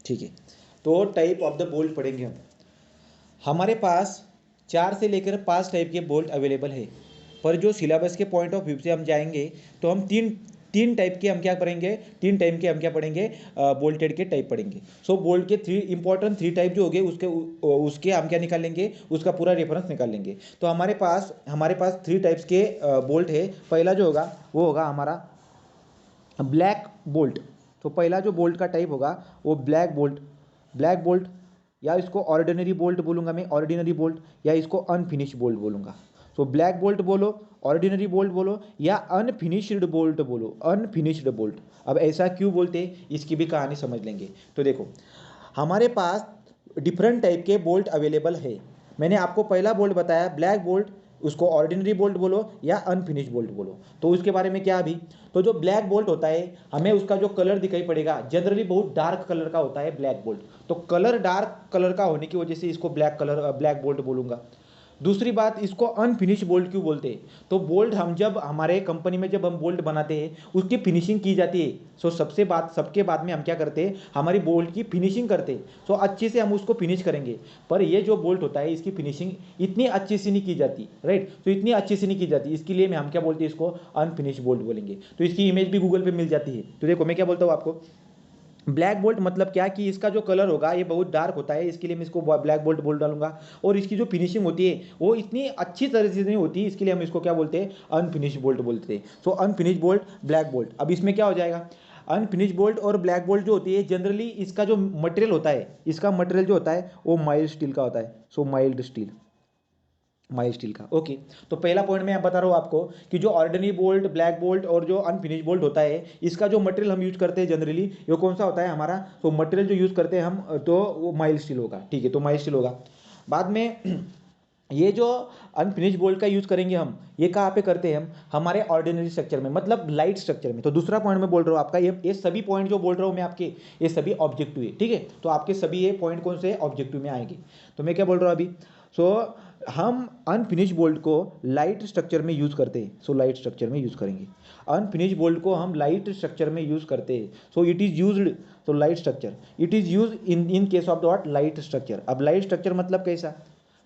ठीक है, तो टाइप ऑफ द बोल्ट पढ़ेंगे हम। हमारे पास 4 से लेकर 5 टाइप के बोल्ट अवेलेबल है, पर जो सिलेबस के पॉइंट ऑफ व्यू से हम जाएंगे तो हम तीन तीन टाइप के हम क्या पढ़ेंगे, तीन टाइप के हम क्या पढ़ेंगे, बोल्टेड के टाइप पढ़ेंगे। सो बोल्ट के थ्री टाइप जो हो गए उसके उसके हम क्या निकाल लेंगे, उसका पूरा रेफरेंस निकाल लेंगे। तो हमारे पास 3 टाइप्स के बोल्ट है। पहला जो होगा वो होगा हमारा ब्लैक बोल्ट। तो पहला जो बोल्ट का टाइप होगा वो ब्लैक बोल्ट, या इसको ऑर्डिनरी बोल्ट बोलूँगा मैं, ऑर्डिनरी बोल्ट, या इसको अनफिनिश बोल्ट बोलूँगा। सो ब्लैक बोल्ट बोलो, ऑर्डिनरी बोल्ट बोलो, या अनफिनिश्ड बोल्ट बोलो, अनफिनिश्ड बोल्ट। अब ऐसा क्यों बोलते हैं इसकी भी कहानी समझ लेंगे। तो देखो, हमारे पास डिफरेंट टाइप के बोल्ट अवेलेबल है। मैंने आपको पहला बोल्ट बताया ब्लैक बोल्ट, उसको ऑर्डिनरी बोल्ट बोलो या अनफिनिश बोल्ट बोलो। तो उसके बारे में क्या अभी, तो जो ब्लैक बोल्ट होता है हमें उसका जो कलर दिखाई पड़ेगा जनरली बहुत डार्क कलर का होता है ब्लैक बोल्ट। तो कलर डार्क कलर का होने की वजह से इसको ब्लैक बोल्ट बोलूँगा। दूसरी बात, इसको अनफिनिश बोल्ट क्यों बोलते हैं, तो बोल्ट हम जब हमारे कंपनी में जब हम बोल्ट बनाते हैं उसकी फिनिशिंग की जाती है। सो सबके बाद में हम क्या करते हैं, हमारी बोल्ट की फिनिशिंग करते हैं। सो अच्छे से हम उसको फिनिश करेंगे। पर ये जो बोल्ट होता है इसकी फिनिशिंग इतनी अच्छे से नहीं की जाती, राइट। तो इतनी अच्छे से नहीं की जाती, इसके लिए हम क्या बोलते हैं, इसको अनफिनिश बोल्ट बोलेंगे। तो इसकी इमेज भी गूगल पे मिल जाती है। तो देखो मैं क्या बोलता हूँ आपको, ब्लैक बोल्ट मतलब क्या कि इसका जो कलर होगा ये बहुत डार्क होता है, इसके लिए मैं इसको ब्लैक बोल्ट बोल डालूंगा। और इसकी जो फिनिशिंग होती है वो इतनी अच्छी तरह से नहीं होती, इसके लिए हम इसको क्या बोलते हैं, अनफिनिश बोल्ट बोलते हैं। सो अनफिनिश बोल्ट, ब्लैक बोल्ट। अब इसमें क्या हो जाएगा, अनफिनिश बोल्ट और ब्लैक बोल्ट जो होती है जनरली इसका जो मटेरियल होता है, इसका मटेरियल जो होता है वो माइल्ड स्टील का होता है। सो माइल्ड स्टील का, ओके। तो पहला पॉइंट मैं बता रहा हूँ आपको कि जो ऑर्डिनरी बोल्ट, ब्लैक बोल्ट और जो अनफिनिश बोल्ट होता है इसका जो मटेरियल हम यूज करते हैं जनरली वो कौन सा होता है हमारा, तो मटेरियल जो यूज करते हैं हम तो वो माइल्ड स्टील होगा, ठीक है। तो माइल्ड स्टील होगा। बाद में ये जो अनफिनिश बोल्ट का यूज करेंगे हम, ये कहाँ पे करते हैं हम, हमारे ऑर्डिनरी स्ट्रक्चर में, मतलब लाइट स्ट्रक्चर में। तो दूसरा पॉइंट मैं बोल रहा हूँ आपका, ये सभी पॉइंट जो बोल रहा हूँ मैं आपके, ये सभी ऑब्जेक्टिव है, ठीक है। तो आपके सभी ये पॉइंट कौन से ऑब्जेक्टिव में आएंगे। तो मैं क्या बोल रहा हूँ अभी, सो हम अनफिनिश बोल्ट को लाइट स्ट्रक्चर में यूज करते हैं। सो लाइट स्ट्रक्चर में यूज करेंगे, अनफिनिश बोल्ट को हम लाइट स्ट्रक्चर में यूज करते हैं। सो इट इज यूज्ड, तो light structure, it is use in case of the what, light structure. अब लाइट स्ट्रक्चर मतलब कैसा,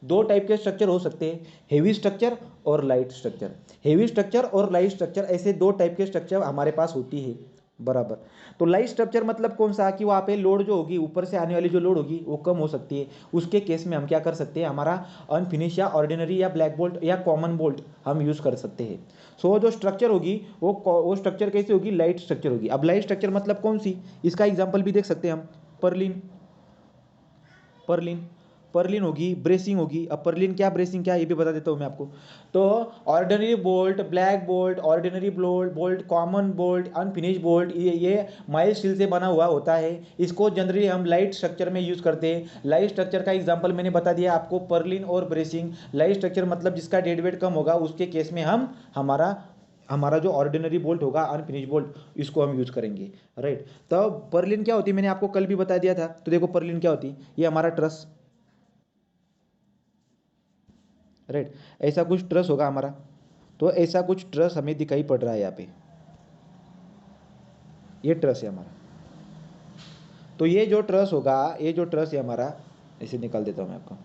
दो टाइप के स्ट्रक्चर हो सकते हैं, हेवी स्ट्रक्चर और लाइट स्ट्रक्चर। हेवी स्ट्रक्चर और लाइट स्ट्रक्चर, ऐसे दो टाइप के स्ट्रक्चर हमारे पास होती है, बराबर। तो लाइट स्ट्रक्चर मतलब कौन सा, कि वहाँ पे लोड जो होगी, ऊपर से आने वाली जो लोड होगी वो कम हो सकती है। उसके केस में हम क्या कर सकते हैं, हमारा अनफिनिश या ऑर्डिनरी या ब्लैक बोल्ट या कॉमन बोल्ट हम यूज़ कर सकते हैं। सो जो स्ट्रक्चर होगी वो स्ट्रक्चर कैसे होगी, लाइट स्ट्रक्चर होगी। अब लाइट स्ट्रक्चर मतलब कौन सी, इसका एग्जाम्पल भी देख सकते हैं हम, पर्लिन पर्लिन पर्लिन होगी, ब्रेसिंग होगी। अब पर्लिन क्या, ब्रेसिंग क्या, ये भी बता देता हूँ मैं आपको। तो ordinary bolt, black bolt, ordinary bolt, common bolt, unfinished bolt, ये माइल्ड स्टील से बना हुआ होता है। इसको जनरली हम लाइट स्ट्रक्चर में यूज करते हैं। लाइट स्ट्रक्चर का एग्जांपल मैंने बता दिया आपको, पर्लिन और ब्रेसिंग। लाइट स्ट्रक्चर मतलब जिसका डेड वेट कम होगा, उसके केस में हम हमारा हमारा जो ऑर्डिनरी बोल्ट होगा, अनफिनिश बोल्ट, इसको हम यूज करेंगे, राइट। तो पर्लिन क्या होती है, मैंने आपको कल भी बता दिया था। तो देखो पर्लिन क्या होती है, ये हमारा ट्रस, राइट। ऐसा कुछ ट्रस होगा हमारा। तो ऐसा कुछ ट्रस हमें दिखाई पड़ रहा है यहाँ पे, ये ट्रस है हमारा। तो ये जो ट्रस होगा, ये जो ट्रस है हमारा, इसे निकाल देता हूँ मैं आपको।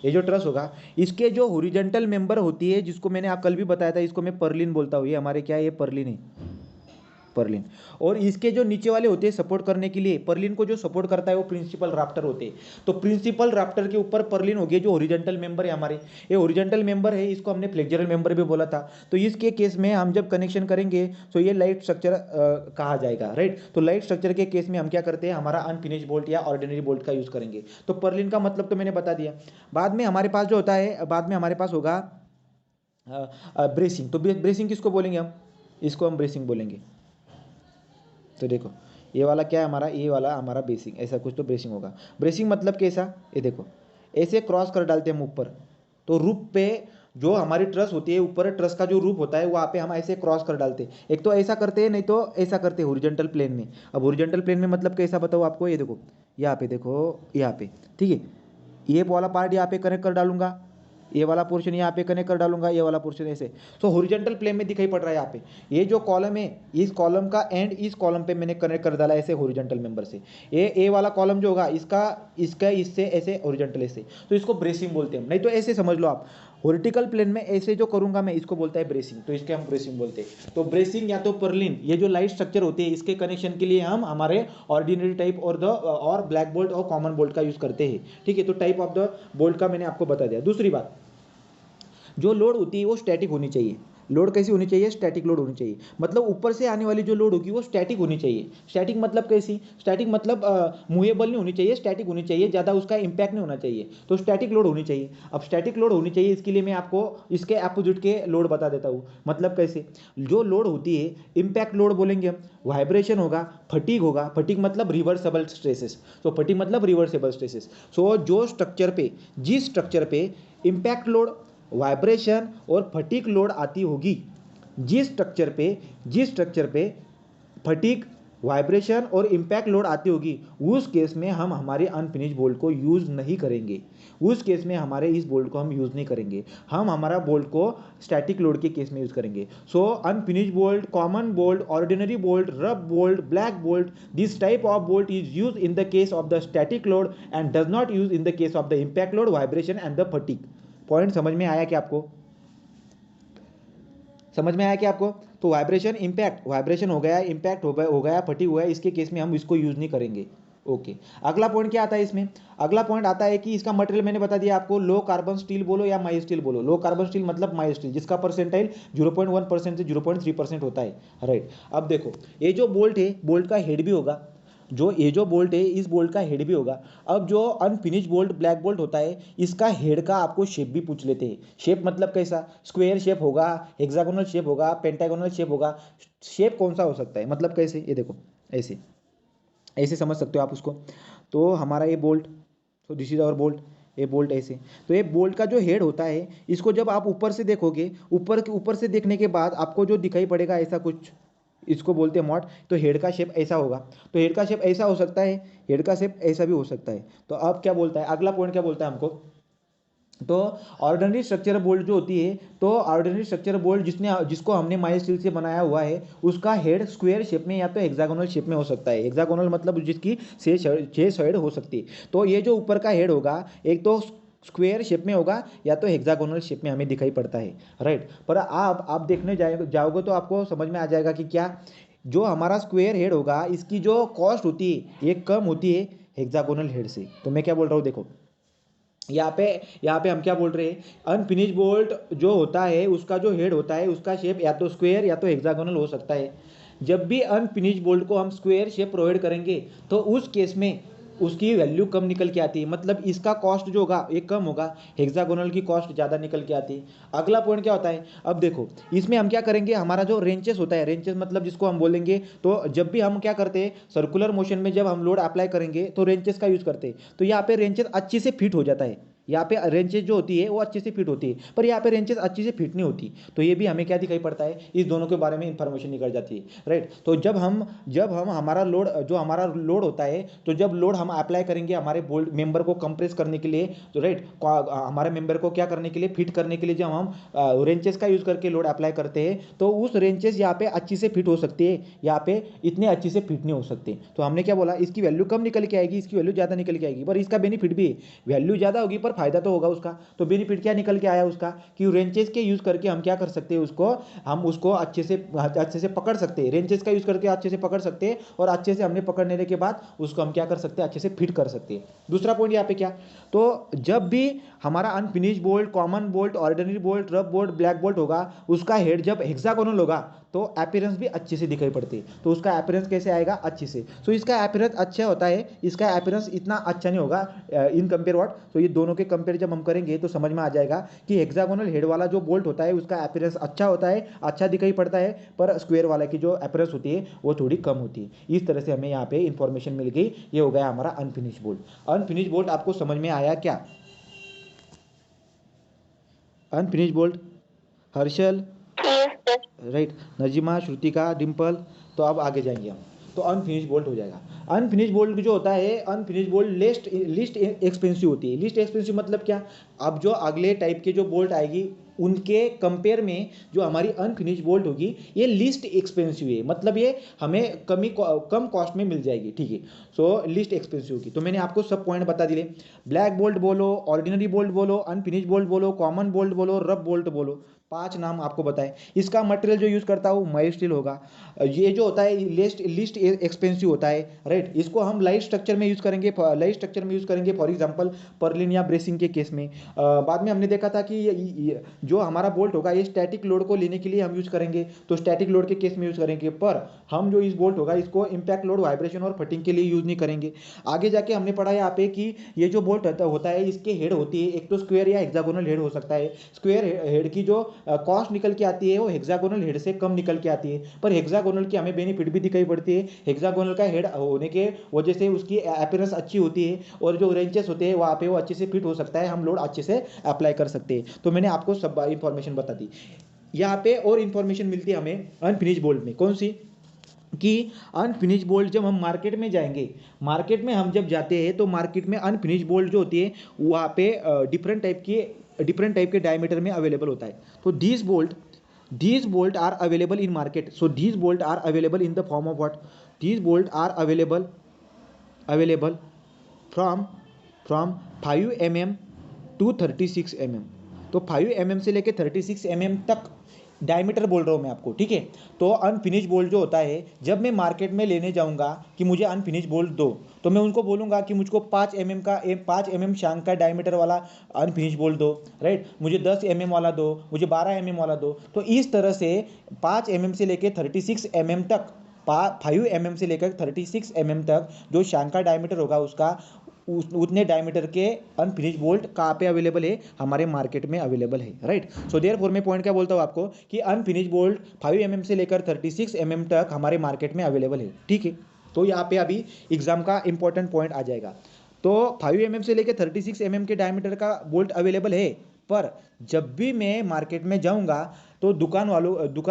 ये जो ट्रस होगा, इसके जो हॉरिजॉन्टल मेंबर होती है, जिसको मैंने आप कल भी बताया था, इसको मैं पर्लिन बोलता हूँ। ये हमारे क्या है, ये पर्लिन है, पर्लिन। और इसके जो नीचे वाले होते हैं सपोर्ट करने के लिए, पर्लिन को जो सपोर्ट करता है वो प्रिंसिपल राफ्टर होते हैं। तो प्रिंसिपल राफ्टर के ऊपर पर्लिन हो गए, जो ओरिजेंटल मेंबर है हमारे, ये ओरिजेंटल मेंबर है, इसको हमने फ्लेक्चरल मेंबर भी बोला था। तो इसके केस में हम जब कनेक्शन करेंगे तो ये लाइट स्ट्रक्चर कहा जाएगा, राइट। तो लाइट स्ट्रक्चर के केस में हम क्या करते हैं, हमारा अनफिनिश बोल्ट या ऑर्डिनरी बोल्ट का यूज करेंगे। तो पर्लिन का मतलब तो मैंने बता दिया। बाद में हमारे पास जो होता है, बाद में हमारे पास होगा ब्रेसिंग। तो ब्रेसिंग किसको बोलेंगे हम, इसको हम ब्रेसिंग बोलेंगे। तो देखो ये वाला क्या है हमारा, ये वाला हमारा ब्रेसिंग, ऐसा कुछ तो ब्रेसिंग होगा। ब्रेसिंग मतलब कैसा, ये देखो ऐसे क्रॉस कर डालते हैं हम ऊपर। तो रूप पे जो हमारी ट्रस होती है, ऊपर ट्रस का जो रूप होता है वहाँ पे हम ऐसे क्रॉस कर डालते हैं। एक तो ऐसा करते हैं, नहीं तो ऐसा करते हैं हॉरिजॉन्टल प्लेन में। अब हॉरिजॉन्टल प्लेन में मतलब कैसा बताओ आपको, ये देखो यहाँ पे, देखो यहाँ पे, ठीक है। ये वाला पार्ट यहाँ पे कनेक्ट कर डालूंगा, ये वाला पोर्शन यहाँ पे कनेक्ट कर डालूंगा, ये वाला पोर्शन ऐसे। सो हॉरिजॉन्टल प्लेन में दिखाई पड़ रहा है यहाँ पे। ये जो कॉलम है, इस कॉलम का एंड इस कॉलम पे मैंने कनेक्ट कर डाला ऐसे हॉरिजॉन्टल मेंबर से। ये वाला कॉलम जो होगा इसका इसका इससे ऐसे हॉरिजॉन्टल ऐसे, तो इसको ब्रेसिंग बोलते हैं। नहीं तो ऐसे समझ लो आप, वर्टिकल प्लेन में ऐसे जो करूंगा मैं, इसको बोलता है ब्रेसिंग, तो इसके हम ब्रेसिंग बोलते हैं। तो ब्रेसिंग या तो पर्लिन, ये जो लाइट स्ट्रक्चर होती है इसके कनेक्शन के लिए हम हमारे ऑर्डिनरी टाइप और ब्लैक बोल्ट और कॉमन बोल्ट का यूज करते हैं। ठीक है, तो टाइप ऑफ द बोल्ट का मैंने आपको बता दिया। दूसरी बात, जो लोड होती है वो स्टैटिक होनी चाहिए। लोड कैसी होनी चाहिए? स्टैटिक लोड होनी चाहिए। मतलब ऊपर से आने वाली जो लोड होगी वो स्टैटिक होनी चाहिए। स्टैटिक मतलब कैसी? स्टैटिक मतलब मूवेबल नहीं होनी चाहिए, स्टैटिक होनी चाहिए, ज़्यादा उसका इंपैक्ट नहीं होना चाहिए, तो स्टैटिक लोड होनी चाहिए। अब स्टैटिक लोड होनी चाहिए, इसके लिए मैं आपको इसके अपोजिट के लोड बता देता हूँ। मतलब कैसे? जो लोड होती है, इंपैक्ट लोड बोलेंगे हम, वाइब्रेशन होगा, फटीग होगा। फटीग मतलब रिवर्सेबल स्ट्रेसेस, तो फटीग मतलब रिवर्सेबल स्ट्रेसेस। सो जो स्ट्रक्चर पे, जिस स्ट्रक्चर पे इंपैक्ट लोड, वाइब्रेशन और फटीक लोड आती होगी, जिस स्ट्रक्चर पे फटीक, वाइब्रेशन और इंपैक्ट लोड आती होगी, उस केस में हम हमारे अनफिनिश बोल्ट को यूज़ नहीं करेंगे। उस केस में हमारे इस बोल्ट को हम यूज़ नहीं करेंगे, हम हमारा बोल्ट को स्टैटिक लोड के केस में यूज़ करेंगे। So unfinished bolt, common bolt, ordinary bolt, rough bolt, black bolt, this type of bolt is use in the case of the static load and does not use in the case of the impact load, vibration and the fatigue. Point समझ में आया क्या आपको? समझ में आया क्या आपको? तो वाइब्रेशन, इंपैक्ट, वाइब्रेशन हो गया, इंपैक्ट हो गया, फटीग हुआ है, इसके केस में हम इसको यूज नहीं करेंगे। ओके, अगला पॉइंट क्या आता है इसमें? अगला पॉइंट आता है कि इसका मटेरियल मैंने बता दिया आपको, लो कार्बन स्टील बोलो या माई स्टील बोलो। लो कार्बन स्टील मतलब माई स्टील, जिसका परसेंटाइल 0.1% से 0.3% होता है। राइट, अब देखो, ये जो बोल्ट है, बोल्ट का हेड भी होगा, जो ये जो बोल्ट है इस बोल्ट का हेड भी होगा। अब जो अनफिनिश बोल्ट, ब्लैक बोल्ट होता है, इसका हेड का आपको शेप भी पूछ लेते हैं। शेप मतलब कैसा? स्क्वायर शेप होगा, हेक्सागोनल शेप होगा, पेंटागोनल शेप होगा। शेप कौन सा हो सकता है? मतलब कैसे? ये देखो, ऐसे ऐसे समझ सकते हो आप उसको। तो हमारा ये बोल्ट, तो दिस इज आवर बोल्ट, ये बोल्ट ऐसे। तो ये बोल्ट का जो हेड होता है, इसको जब आप ऊपर से देखोगे, ऊपर से देखने के बाद आपको जो दिखाई पड़ेगा ऐसा कुछ, इसको बोलते हैं मॉड। तो हेड का शेप ऐसा होगा, तो हेड का शेप ऐसा हो सकता है, हेड का शेप ऐसा भी हो सकता है। तो अब क्या बोलता है, अगला पॉइंट क्या बोलता है हमको? तो ऑर्डिनरी स्ट्रक्चर बोल्ट जो होती है, तो ऑर्डिनरी स्ट्रक्चर बोल्ट जिसको हमने माइल्ड स्टील से बनाया हुआ है, उसका हेड स्क्वायर शेप में या तो हेक्सागोनल शेप में हो सकता है। हेक्सागोनल मतलब जिसकी 6 साइड हो सकती है। तो ये जो ऊपर का हेड होगा, एक तो स्क्वायर शेप में होगा या तो हेक्सागोनल शेप में हमें दिखाई पड़ता है। राइट, पर आप देखने जाओगे तो आपको समझ में आ जाएगा कि क्या, जो हमारा स्क्वायर हेड होगा, इसकी जो कॉस्ट होती है ये कम होती है हेक्सागोनल हेड से। तो मैं क्या बोल रहा हूँ, देखो यहाँ पे हम क्या बोल रहे हैं, अनफिनिश बोल्ट जो होता है उसका जो हेड होता है, उसका शेप या तो स्क्वायर या तो हेक्सागोनल हो सकता है। जब भी अनफिनिश बोल्ट को हम स्क्वायर शेप प्रोवाइड करेंगे, तो उस केस में उसकी वैल्यू कम निकल के आती है, मतलब इसका कॉस्ट जो होगा ये कम होगा, हेक्सागोनल की कॉस्ट ज़्यादा निकल के आती है। अगला पॉइंट क्या होता है, अब देखो, इसमें हम क्या करेंगे, हमारा जो रेंचेस होता है, रेंचेस मतलब जिसको हम बोलेंगे, तो जब भी हम क्या करते हैं, सर्कुलर मोशन में जब हम लोड अप्लाई करेंगे तो रेंचेस का यूज़ करते हैं। तो यहाँ पे रेंचेस अच्छे से फिट हो जाता है, यहाँ पे रेंचेस जो होती है वो अच्छे से फिट होती है, पर यहाँ पे रेंचेस अच्छे से फिट नहीं होती। तो ये भी हमें क्या दिखाई पड़ता है, इस दोनों के बारे में इंफॉर्मेशन निकल जाती है। राइट, तो जब हम हमारा लोड, जो हमारा लोड होता है, तो जब लोड हम अप्लाई करेंगे हमारे बोल्ट मेंबर को कंप्रेस करने के लिए, तो राइट, हमारे मेंबर को क्या करने के लिए, फिट करने के लिए, जब हम रेंचेस का यूज़ करके लोड अप्लाई करते हैं, तो उस रेंचेस यहाँ पे अच्छी से फिट हो सकती है, यहाँ पे इतने अच्छे से फिट नहीं हो सकते। तो हमने क्या बोला, इसकी वैल्यू कम निकल के आएगी, इसकी वैल्यू ज़्यादा निकल के आएगी, पर इसका बेनिफिट भी है। वैल्यू ज़्यादा होगी पर फायदा तो होगा उसका। तो बेनिफिट क्या निकल के आया उसका, कि रेंचेस के यूज़ करके हम क्या कर सकते हैं, हम उसको अच्छे से पकड़ सकते हैं, रेंचेस का यूज़ करके अच्छे से पकड़ सकते हैं, और अच्छे से हमने पकड़ लेने के बाद उसको हम क्या कर सकते हैं, अच्छे से फिट कर सकते हैं। दूसरा पॉइंट यहाँ पे क्या, तो जब भी हमारा unfinished bolt, common bolt, ordinary bolt, rough bolt, black bolt होगा, उसका हेड जब हेक्सागोनल होगा तो अपीयरेंस भी अच्छे से दिखाई पड़ती है। तो उसका अपीयरेंस कैसे आएगा, अच्छे से। सो इसका अपीयरेंस अच्छा होता है, इसका अपीयरेंस इतना अच्छा नहीं होगा इन कंपेयर व्हाट। तो ये दोनों के कंपेयर जब हम करेंगे तो समझ में आ जाएगा कि हेक्सागोनल हेड वाला जो बोल्ट होता है उसका अपीयरेंस अच्छा होता है, अच्छा दिखाई पड़ता है, पर स्क्वायर वाला की जो अपीयरेंस होती है वो थोड़ी कम होती है। इस तरह से हमें यहाँ पे इंफॉर्मेशन मिल गई। ये हो गया हमारा अनफिनिश बोल्ट। अनफिनिश बोल्ट आपको समझ में आया क्या? Unfinished bolt, Harshal, right, Najima, Shrutika, Dimple. तो अब आगे जाएंगे हम। तो अनफिनिश बोल्ट हो जाएगा। अनफिनिश बोल्ट जो होता है, अनफिनिश बोल्ट लिस्ट एक्सपेंसिव होती है। लिस्ट एक्सपेंसिव मतलब क्या, अब जो अगले टाइप के जो बोल्ट आएगी उनके कंपेयर में जो हमारी अनफिनिश बोल्ट होगी ये लिस्ट एक्सपेंसिव है, मतलब ये हमें कम कॉस्ट में मिल जाएगी, ठीक है। सो लिस्ट एक्सपेंसिव होगी। तो मैंने आपको सब पॉइंट बता दिए। ब्लैक बोल्ट बोलो, ऑर्डिनरी बोल्ट बोलो, अनफिनिश बोल्ट बोलो, कॉमन बोल्ट बोलो, रफ बोल्ट बोलो, 5 नाम आपको बताए। इसका मटेरियल जो यूज़ करता हूँ माइल्ड स्टील होगा। ये जो होता है लिस्ट एक्सपेंसिव होता है, राइट। इसको हम लाइट स्ट्रक्चर में यूज़ करेंगे, फॉर एग्जांपल पर्लिन या ब्रेसिंग के केस में। बाद में हमने देखा था कि जो हमारा बोल्ट होगा ये स्टैटिक लोड को लेने के लिए हम यूज़ करेंगे, तो स्टैटिक लोड के केस में यूज़ करेंगे। पर हम जो इस बोल्ट होगा इसको इम्पैक्ट लोड, वाइब्रेशन और फटिंग के लिए यूज़ नहीं करेंगे। आगे जाके हमने पढ़ा यहाँ पे कि ये जो बोल्ट होता है इसके हेड होती है, एक तो स्क्वायर या हेक्सागोनल हेड हो सकता है। स्क्वायर हेड की जो कॉस्ट निकल के आती है वो हेक्सागोनल हेड से कम निकल के आती है, पर हेक्सागोनल की हमें बेनिफिट भी दिखाई पड़ती है। हेक्सागोनल का हेड होने के वजह से उसकी अपीयरेंस अच्छी होती है और जो रेंचेस होते हैं वहाँ पे वो अच्छे से फिट हो सकता है, हम लोड अच्छे से अप्लाई कर सकते हैं। तो मैंने आपको सब इंफॉर्मेशन बता दी। यहाँ पे और इंफॉर्मेशन मिलती है हमें अनफिनिश बोल्ट में, कौन सी, कि अनफिनिश बोल्ट जब हम मार्केट में जाएंगे, मार्केट में हम जब जाते हैं तो मार्केट में अनफिनिश बोल्ट जो होती है वहाँ पे डिफरेंट टाइप के डायमीटर में अवेलेबल होता है। तो these bolt are available in market, so these bolt are available in the form of what, these bolt are available from 5 mm to 36 mm। तो 5 mm से लेके 36 mm तक डायमीटर बोल रहा हूँ मैं आपको, ठीक है। तो अनफिनिश बोल्ट जो होता है, जब मैं मार्केट में लेने जाऊँगा कि मुझे अनफिनिश बोल्ट दो, तो मैं उनको बोलूँगा कि मुझको 5 mm शांक का डायमीटर वाला अनफिनिश बोल्ट दो, राइट। मुझे 10 mm वाला दो, मुझे 12 mm वाला दो। तो इस तरह से 5 mm से लेकर 36 mm तक, 5 mm से लेकर 36 mm तक जो शांक का डायमीटर होगा उसका उतने डायमीटर के अनफिनिश बोल्ट कहाँ पे अवेलेबल है, हमारे मार्केट में अवेलेबल है, राइट। सो देयरफॉर मैं पॉइंट क्या बोलता हूँ आपको कि अनफिनिश बोल्ट 5 mm से लेकर 36 mm तक हमारे मार्केट में अवेलेबल है, ठीक है। तो यहाँ पे अभी एग्जाम का इंपॉर्टेंट पॉइंट आ जाएगा। तो 5 mm से लेकर 36 mm के डायमीटर का बोल्ट अवेलेबल है, पर जब भी मैं मार्केट में जाऊँगा तो दुकान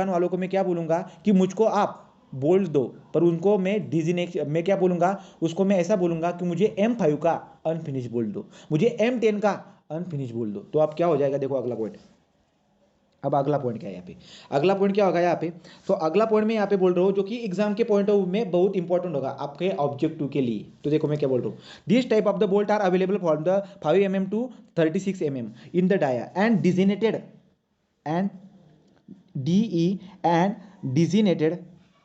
वालों को मैं क्या बोलूँगा कि मुझको आप बोल्ट दो, पर उनको मैं क्या बोलूँगा, उसको मैं ऐसा बोलूँगा कि मुझे M5 का अनफिनिश बोल्ट दो, मुझे M10 का अनफिनिश बोल्ट दो। तो अब क्या हो जाएगा, देखो अगला पॉइंट। अब अगला पॉइंट क्या है यहाँ पे, अगला पॉइंट क्या होगा यहाँ पे, तो अगला पॉइंट मैं यहाँ पे बोल रहा हूँ जो कि एग्जाम के पॉइंट ऑफ व्यू में बहुत इंपॉर्टेंट होगा आपके ऑब्जेक्टिव के लिए। तो देखो मैं क्या बोल रहा हूँ, this type of the bolt are available for the 5 mm to 36 mm in the dia and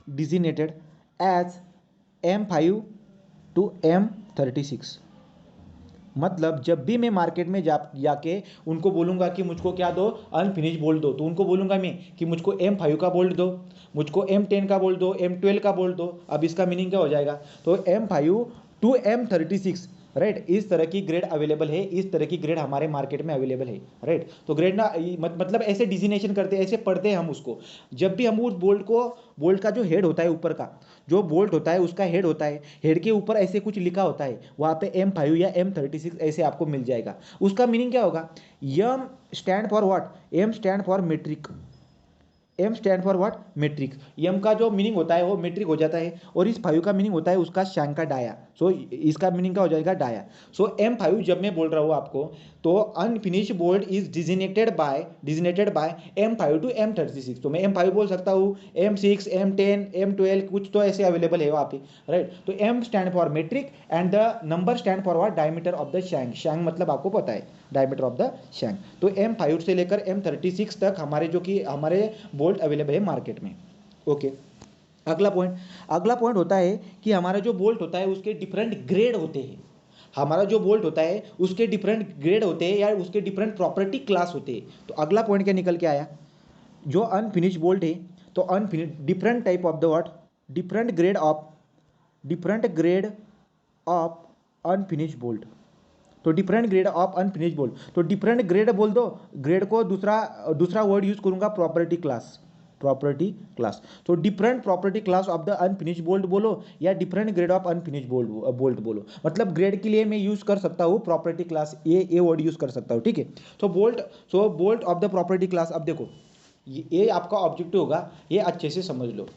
designated as M5 to M36। मतलब जब भी मैं मार्केट में जाके उनको बोलूँगा कि मुझको क्या दो, अनफिनिश बोल्ट दो, तो उनको बोलूँगा मैं कि मुझको M5 का बोल्ट दो, मुझको M10 का बोल्ट दो, M12 का बोल्ट दो। अब इसका मीनिंग क्या हो जाएगा, तो M5 to M36, राइट। इस तरह की ग्रेड अवेलेबल है, इस तरह की ग्रेड हमारे मार्केट में अवेलेबल है, राइट। तो ग्रेड ना मतलब ऐसे डिजिनेशन करते हैं, ऐसे पढ़ते हैं हम उसको। जब भी हम उस बोल्ट का जो हेड होता है, ऊपर का जो बोल्ट होता है उसका हेड होता है, हेड के ऊपर ऐसे कुछ लिखा होता है, वहाँ पे M5 या M36 ऐसे आपको मिल जाएगा। उसका मीनिंग क्या होगा, M stand for what, M stand for metric, M stand for what, metric. M का जो मीनिंग होता है वो मेट्रिक हो जाता है, और इस 5 का मीनिंग होता है उसका शैंक का डाया। सो इसका मीनिंग क्या हो जाएगा, डाया। सो M5 जब मैं बोल रहा हूँ आपको, तो unfinished bolt is designated by M5 to M36। तो मैं M5 बोल सकता हूँ, M6, M10, M12 कुछ तो ऐसे अवेलेबल है वहाँ पे, राइट। तो M stand for metric and the number stand for what, diameter of the shank. Shank मतलब आपको पता है डायमीटर ऑफ द शैंक। तो M5 से लेकर M36 तक हमारे बोल्ट अवेलेबल है मार्केट में, ओके। अगला पॉइंट होता है कि हमारा जो बोल्ट होता है उसके डिफरेंट ग्रेड होते हैं। हमारा जो बोल्ट होता है उसके डिफरेंट ग्रेड होते हैं या उसके डिफरेंट प्रॉपर्टी क्लास होते हैं। तो अगला पॉइंट क्या निकल के आया, जो अनफिनिश बोल्ट है, तो unfinished different type of the what, different grade of unfinished bolt. तो different grade of unfinished bolt, तो डिफरेंट ग्रेड बोल दो, ग्रेड को दूसरा वर्ड यूज करूंगा, प्रॉपर्टी क्लास। तो different property class of the unfinished bolt बोलो या different grade of unfinished bolt बोलो। मतलब ग्रेड के लिए मैं यूज कर सकता हूँ प्रॉपर्टी क्लास, ये वर्ड यूज कर सकता हूँ, ठीक है। तो bolt of the property class. अब देखो ये आपका ऑब्जेक्टिव होगा, ये अच्छे से समझ लो।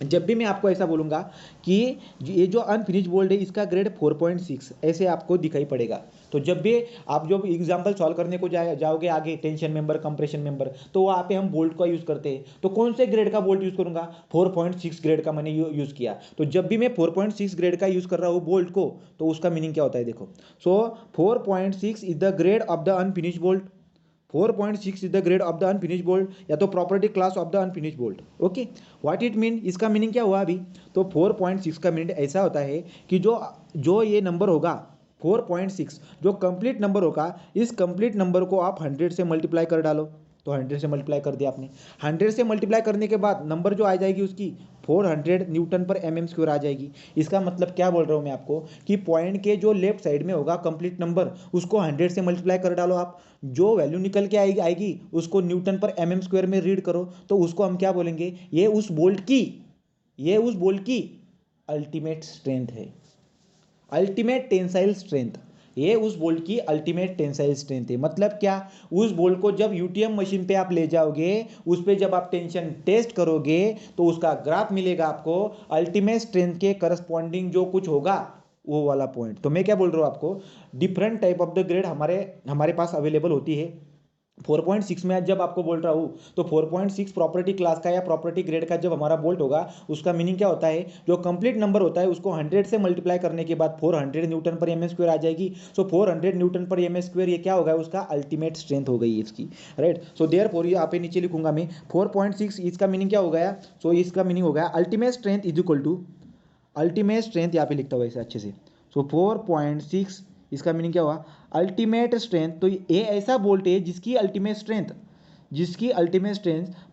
जब भी मैं आपको ऐसा बोलूँगा कि ये जो अनफिनिश बोल्ट है इसका ग्रेड 4.6 ऐसे आपको दिखाई पड़ेगा। तो जब भी आप जो एग्जाम्पल सॉल्व करने को जाओगे आगे टेंशन मेंबर कंप्रेशन मेंबर, तो वहाँ पे हम बोल्ट का यूज़ करते हैं। तो कौन से ग्रेड का बोल्ट यूज़ करूँगा? 4.6 ग्रेड का मैंने यूज़ किया। तो जब भी मैं 4.6 ग्रेड का यूज़ कर रहा हूँ बोल्ट को, तो उसका मीनिंग क्या होता है देखो। सो 4.6 is the grade of the unfinished bolt. 4.6 is the grade of the unfinished bolt, या तो property class of the unfinished bolt. Okay, what it mean, इसका मीनिंग क्या हुआ अभी? तो 4.6 का मीनिंग ऐसा होता है कि जो जो ये नंबर होगा 4.6 जो कंप्लीट नंबर होगा, इस कंप्लीट नंबर को आप 100 से मल्टीप्लाई कर डालो। तो 100 से मल्टीप्लाई कर दिया आपने। 100 से मल्टीप्लाई करने के बाद नंबर जो आ जाएगी उसकी 400 newton per M M square आ जाएगी। इसका मतलब क्या बोल रहा हूँ मैं आपको कि पॉइंट के जो लेफ्ट साइड में होगा कंप्लीट नंबर, उसको 100 से मल्टीप्लाई कर डालो आप। जो वैल्यू निकल के आएगी उसको Newton per M M square में रीड करो, तो उसको हम क्या बोलेंगे? ये उस बोल्ट की अल्टीमेट स्ट्रेंथ है, अल्टीमेट टेंसाइल स्ट्रेंथ। ये उस बोल्ट की अल्टीमेट टेंसाइल स्ट्रेंथ है। मतलब क्या? उस बोल्ट को जब यूटीएम मशीन पे आप ले जाओगे, उस पे जब आप टेंशन टेस्ट करोगे, तो उसका ग्राफ मिलेगा आपको, अल्टीमेट स्ट्रेंथ के करस्पॉन्डिंग जो कुछ होगा वो वाला पॉइंट। तो मैं क्या बोल रहा हूँ आपको, different type of the grade हमारे हमारे पास अवेलेबल होती है। 4.6 में आज जब आपको बोल रहा हूँ, तो 4.6 प्रॉपर्टी क्लास का या प्रॉपर्टी ग्रेड का जब हमारा बोल्ट होगा, उसका मीनिंग क्या होता है? जो कंप्लीट नंबर होता है उसको 100 से मल्टीप्लाई करने के बाद 400 न्यूटन पर एम स्क्वायर आ जाएगी। सो 400 न्यूटन पर एम स्क्वायर ये क्या होगा? उसका अल्टीमेट स्ट्रेंथ हो गई इसकी, राइट। सो देयरफॉर ये यहाँ पे नीचे लिखूंगा मैं 4.6, इसका मीनिंग क्या हो गया? सो इसका मीनिंग हो गया ultimate strength is equal to, ultimate strength यहाँ पे लिखता हुआ ऐसे अच्छे से। सो 4.6 इसका मीनिंग क्या हुआ? Ultimate strength. तो ये ऐसा बोल्ट है जिसकी ultimate strength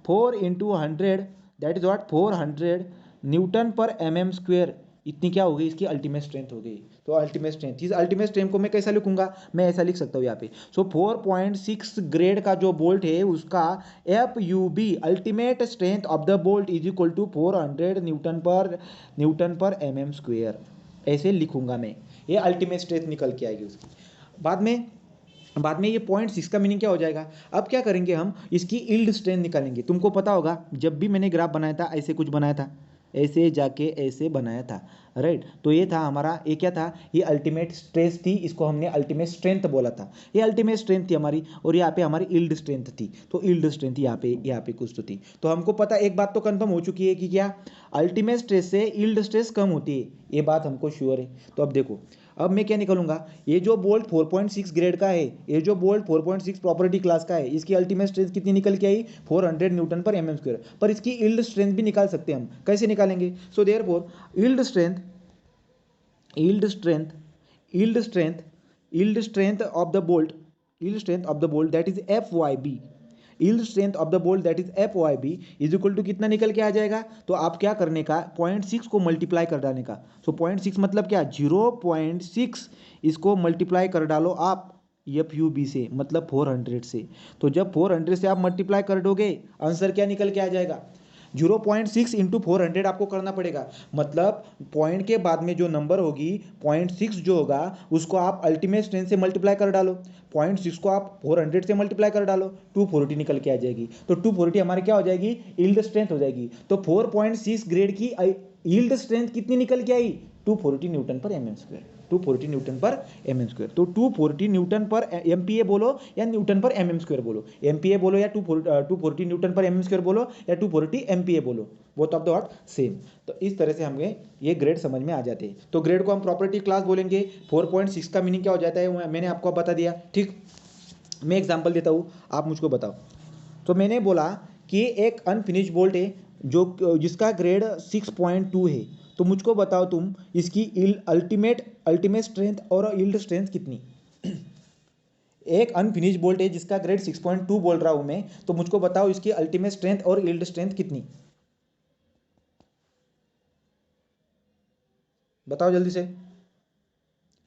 4 × 100, that is what 400 newton per M M square, इतनी क्या हो गई? इसकी अल्टीमेट स्ट्रेंथ हो गई। तो अल्टीमेट स्ट्रेंथ, इस अल्टीमेट स्ट्रेंथ को मैं कैसा लिखूंगा? मैं ऐसा लिख सकता हूँ यहाँ पे। सो 4.6 ग्रेड का जो बोल्ट है उसका F U B ultimate strength of the bolt is equal to 400 newton per M M square, ऐसे लिखूंगा मैं। ये अल्टीमेट स्ट्रेंथ निकल के आएगी उसकी। बाद में ये 0.6 का मीनिंग क्या हो जाएगा? अब क्या करेंगे हम? इसकी यील्ड स्ट्रेंथ निकालेंगे। तुमको पता होगा जब भी मैंने ग्राफ बनाया था ऐसे कुछ बनाया था, ऐसे जाके ऐसे बनाया था, राइट। तो ये था हमारा, ये क्या था? ये अल्टीमेट स्ट्रेस थी, इसको हमने अल्टीमेट स्ट्रेंथ बोला था। ये अल्टीमेट स्ट्रेंथ थी हमारी, और यहाँ पे हमारी यील्ड स्ट्रेंथ थी। तो यील्ड स्ट्रेंथ यहाँ पे कुछ तो थी। तो हमको पता, एक बात तो कंफर्म हो चुकी है कि क्या अल्टीमेट स्ट्रेस से यील्ड स्ट्रेस कम होती है, ये बात हमको श्योर है। तो अब देखो, अब मैं क्या निकालूंगा? ये जो बोल्ट 4.6 ग्रेड का है, ये जो बोल्ट 4.6 प्रॉपर्टी क्लास का है, इसकी अल्टीमेट स्ट्रेंथ कितनी निकल के आई? 400 newton per M M square. पर इसकी यील्ड स्ट्रेंथ भी निकाल सकते हैं हम। कैसे निकालेंगे? So therefore yield strength of the bolt, that is F Y B, yield strength of the bolt that is F Y B is equal to कितना निकल के आ जाएगा? तो आप क्या करने का, 0.6 को मल्टीप्लाई कर डालने का। सो 0.6 मतलब क्या? 0.6 इसको मल्टीप्लाई कर डालो आप एफ यू बी से, मतलब 400 से। तो जब 400 से आप मल्टीप्लाई कर दोगे, आंसर क्या निकल के आ जाएगा? 0.6 इंटू 400 आपको करना पड़ेगा। मतलब पॉइंट के बाद में जो नंबर होगी 0.6 जो होगा, उसको आप अल्टीमेट स्ट्रेंथ से मल्टीप्लाई कर डालो। 0.6 को आप 400 से मल्टीप्लाई कर डालो, 240 निकल के आ जाएगी। तो 240 हमारी क्या हो जाएगी? यील्ड स्ट्रेंथ हो जाएगी। तो 4.6 ग्रेड की यील्ड स्ट्रेंथ कितनी निकल के आई? 240 Newton per M M square, 240 Newton per M M square. तो 240 Newton per M P A बोलो या Newton per M M square बोलो, एम पी ए बोलो या 240 Newton per M M square बोलो या 240 एम पी ए बोलो, both of the what same. तो इस तरह से हमें ये ग्रेड समझ में आ जाते हैं। तो ग्रेड को हम प्रॉपर्टी क्लास बोलेंगे। 4.6 का मीनिंग क्या हो जाता है मैंने आपको बता दिया, ठीक। मैं एग्जाम्पल देता हूँ, आप मुझको बताओ। तो मैंने बोला कि एक अनफिनिश बोल्ट है जो जिसका ग्रेड 6.2 है। तो मुझको बताओ तुम, इसकी अल्टीमेट स्ट्रेंथ और यील्ड स्ट्रेंथ कितनी? एक अनफिनिश बोल्ट है जिसका ग्रेड 6.2 बोल रहा हूं मैं, तो मुझको बताओ इसकी अल्टीमेट स्ट्रेंथ और यील्ड स्ट्रेंथ कितनी? बताओ जल्दी से,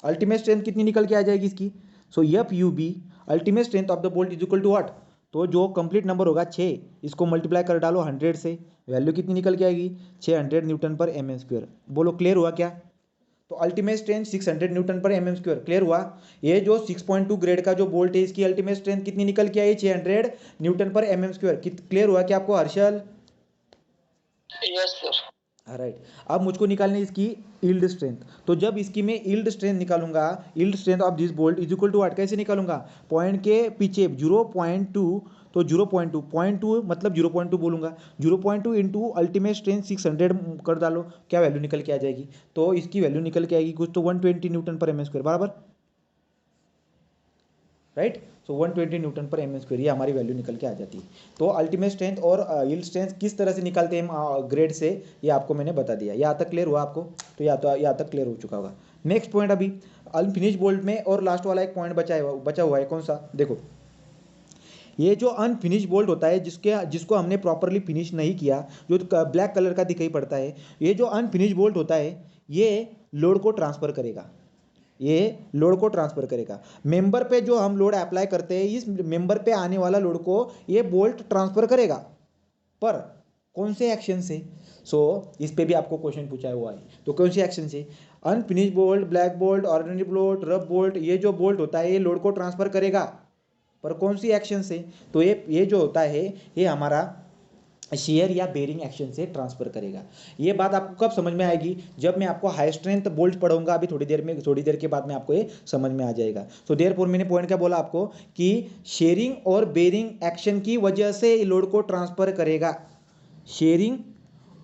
अल्टीमेट स्ट्रेंथ कितनी निकल के आ जाएगी इसकी? So F U B ultimate strength of the bolt is equal to what? तो जो कंप्लीट नंबर होगा 6, इसको मल्टीप्लाई कर डालो 100 से, वैल्यू कितनी निकल के आएगी? 600 Newton per M M square. बोलो क्लियर हुआ क्या? तो ultimate strength 600 Newton per M M square, clear हुआ। ये जो 6.2 ग्रेड का जो बोल्ट है, इसकी अल्टीमेट स्ट्रेंथ कितनी निकल के आई? 600 Newton per M M square. Clear हुआ क्या आपको हर्षल? Yes sir. राइट। अब मुझको निकालनी है इसकी यील्ड स्ट्रेंथ। तो जब इसकी मैं यील्ड स्ट्रेंथ निकालूंगा, yield strength of this bolt is equal to what, कैसे निकालूंगा, पॉइंट के पीछे 0.2, तो 0.2 मतलब 0.2 बोलूंगा, 0.2 इंटू अल्टीमेट स्ट्रेंथ 600 कर डालो, क्या वैल्यू निकल के आ जाएगी, तो इसकी वैल्यू निकल के आएगी कुछ तो 120 न्यूटन पर एम स्क्वायर, बराबर, राइट। सो 120 न्यूटन पर एम स्क्वायर, ये हमारी वैल्यू निकल के आ जाती है। तो अल्टीमेट स्ट्रेंथ और यील्ड स्ट्रेंथ किस तरह से निकालते हैं हम ग्रेड से, ये आपको मैंने बता दिया। यहाँ तक क्लियर हुआ आपको, तो यहाँ तक क्लियर हो चुका होगा। नेक्स्ट पॉइंट अभी अनफिनिश बोल्ट में और लास्ट वाला एक पॉइंट बचा हुआ है, कौन सा, देखो ये जो अनफिनिश बोल्ट होता है जिसको हमने प्रॉपरली फिनिश नहीं किया, जो ब्लैक कलर का दिखाई पड़ता है, ये जो अनफिनिश बोल्ट होता है ये लोड को ट्रांसफर करेगा, ये लोड को ट्रांसफर करेगा। मेंबर पे जो हम लोड अप्लाई करते हैं, इस मेंबर पे आने वाला लोड को ये बोल्ट ट्रांसफर करेगा, पर कौन से एक्शन से, इस पे भी आपको क्वेश्चन पूछा हुआ है, तो कौन से एक्शन से, unfinished bolt, black bolt, ordinary bolt, rough bolt, ये जो बोल्ट होता है ये लोड को ट्रांसफर करेगा, पर कौन सी एक्शन से, तो ये जो होता है ये हमारा शेयर या बेरिंग एक्शन से ट्रांसफर करेगा। ये बात आपको कब समझ में आएगी, जब मैं आपको हाई स्ट्रेंथ बोल्ट पढ़ाऊंगा, अभी थोड़ी देर के बाद में आपको ये समझ में आ जाएगा। सो देयरफॉर मैंने पॉइंट क्या बोला आपको कि शेयरिंग और बेरिंग एक्शन की वजह से लोड को ट्रांसफर करेगा। शेयरिंग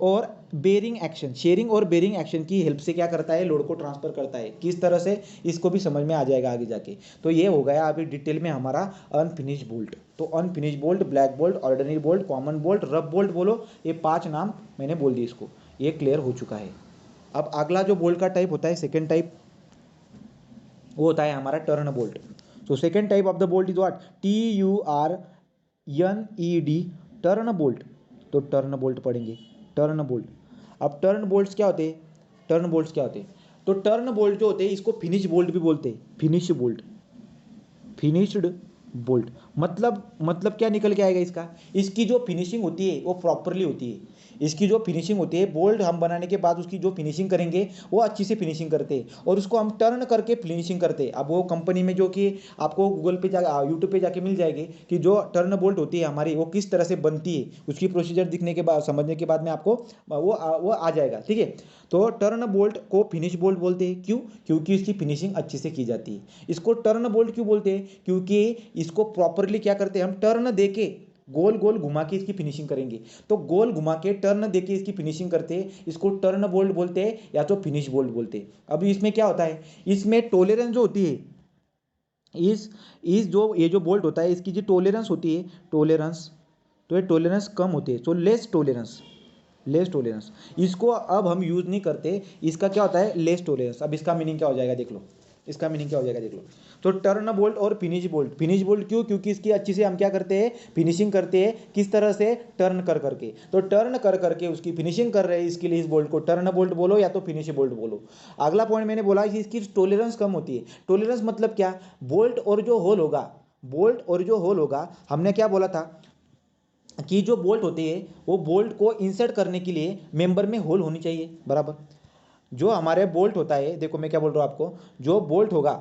और बेरिंग एक्शन की हेल्प से क्या करता है, लोड को ट्रांसफर करता है। किस तरह से, इसको भी समझ में आ जाएगा आगे जाके। तो ये हो गया अभी डिटेल में हमारा अनफिनिश बोल्ट। तो unfinished bolt, black bolt, ordinary bolt, common bolt, rough bolt बोलो, ये 5 नाम मैंने बोल दिए, इसको ये क्लियर हो चुका है। अब अगला जो बोल्ट का टाइप होता है, सेकेंड टाइप, वो होता है हमारा turn bolt. So second type of the bolt is what, TURNED, turn bolt. तो टर्न बोल्ट पढ़ेंगे, टर्न बोल्ट। अब टर्न बोल्ट्स क्या होते हैं, टर्न बोल्ट्स क्या होते हैं, तो टर्न बोल्ट जो होते हैं इसको फिनिश बोल्ट भी बोलते हैं, फिनिश बोल्ट, फिनिश्ड बोल्ट। मतलब क्या निकल के आएगा इसका, इसकी जो फिनिशिंग होती है वो प्रॉपरली होती है। इसकी जो फिनिशिंग होती है, बोल्ट हम बनाने के बाद उसकी जो फिनिशिंग करेंगे वो अच्छी से फिनिशिंग करते हैं, और उसको हम टर्न करके फिनिशिंग करते हैं। अब वो कंपनी में जो कि आपको गूगल पे यूट्यूब पे जाके मिल जाएगी कि जो टर्न बोल्ट होती है हमारी वो किस तरह से बनती है, उसकी प्रोसीजर दिखने के बाद, समझने के बाद में आपको वो आ जाएगा, ठीक है। तो टर्न बोल्ट को फिनिश बोल्ट बोलते हैं, क्यों, क्योंकि इसकी फिनिशिंग अच्छे से की जाती है। इसको टर्न बोल्ट क्यों बोलते हैं, क्योंकि इसको प्रॉपरली क्या करते हैं, हम टर्न देके गोल गोल घुमा के इसकी फिनिशिंग करेंगे। तो गोल घुमा के टर्न देके इसकी फिनिशिंग करते हैं, इसको टर्न बोल्ट बोलते हैं या तो फिनिश बोल्ट बोलते हैं। अभी इसमें क्या होता है, इसमें टोलरेंस जो होती है, इस जो ये जो बोल्ट होता है इसकी जो टोलरेंस होती है, टोलरेंस, तो ये टोलरेंस कम होती है, तो लेस टोलरेंस इसको अब हम यूज़ नहीं करते। इसका क्या होता है, लेस टोलरेंस। अब इसका मीनिंग क्या हो जाएगा देख लो, इसका मीनिंग क्या हो जाएगा देख लो। तो टर्न बोल्ट और फिनिश बोल्ट, फिनिश बोल्ट क्यों, क्योंकि इसकी अच्छी से हम क्या करते हैं, फिनिशिंग करते हैं, किस तरह से, टर्न कर करके। तो टर्न कर करके उसकी फिनिशिंग कर रहे हैं, इसके लिए इस बोल्ट को टर्न बोल्ट बोलो या तो फिनिश बोल्ट बोलो। अगला पॉइंट मैंने बोला कि इसकी टोलरेंस कम होती है। टोलरेंस मतलब क्या, बोल्ट और जो होल होगा, हमने क्या बोला था कि जो बोल्ट होती है वो बोल्ट को इंसर्ट करने के लिए मेंबर में होल होनी चाहिए, बराबर। जो हमारे बोल्ट होता है, देखो मैं क्या बोल रहा हूँ आपको, जो बोल्ट होगा,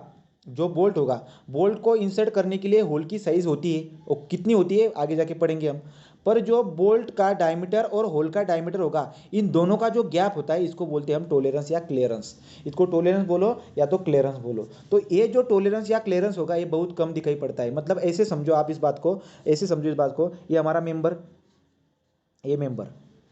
बोल्ट को इंसर्ट करने के लिए होल की साइज होती है, वो कितनी होती है आगे जाके पढ़ेंगे हम। पर जो बोल्ट का डायमीटर और होल का डायमीटर होगा, इन दोनों का जो गैप होता है इसको बोलते हैं हम टोलरेंस या क्लियरेंस। इसको टोलरेंस बोलो या तो क्लियरेंस बोलो। तो ये जो टोलरेंस या क्लियरेंस होगा ये बहुत कम दिखाई पड़ता है। मतलब ऐसे समझो आप इस बात को, ये हमारा मेंबर,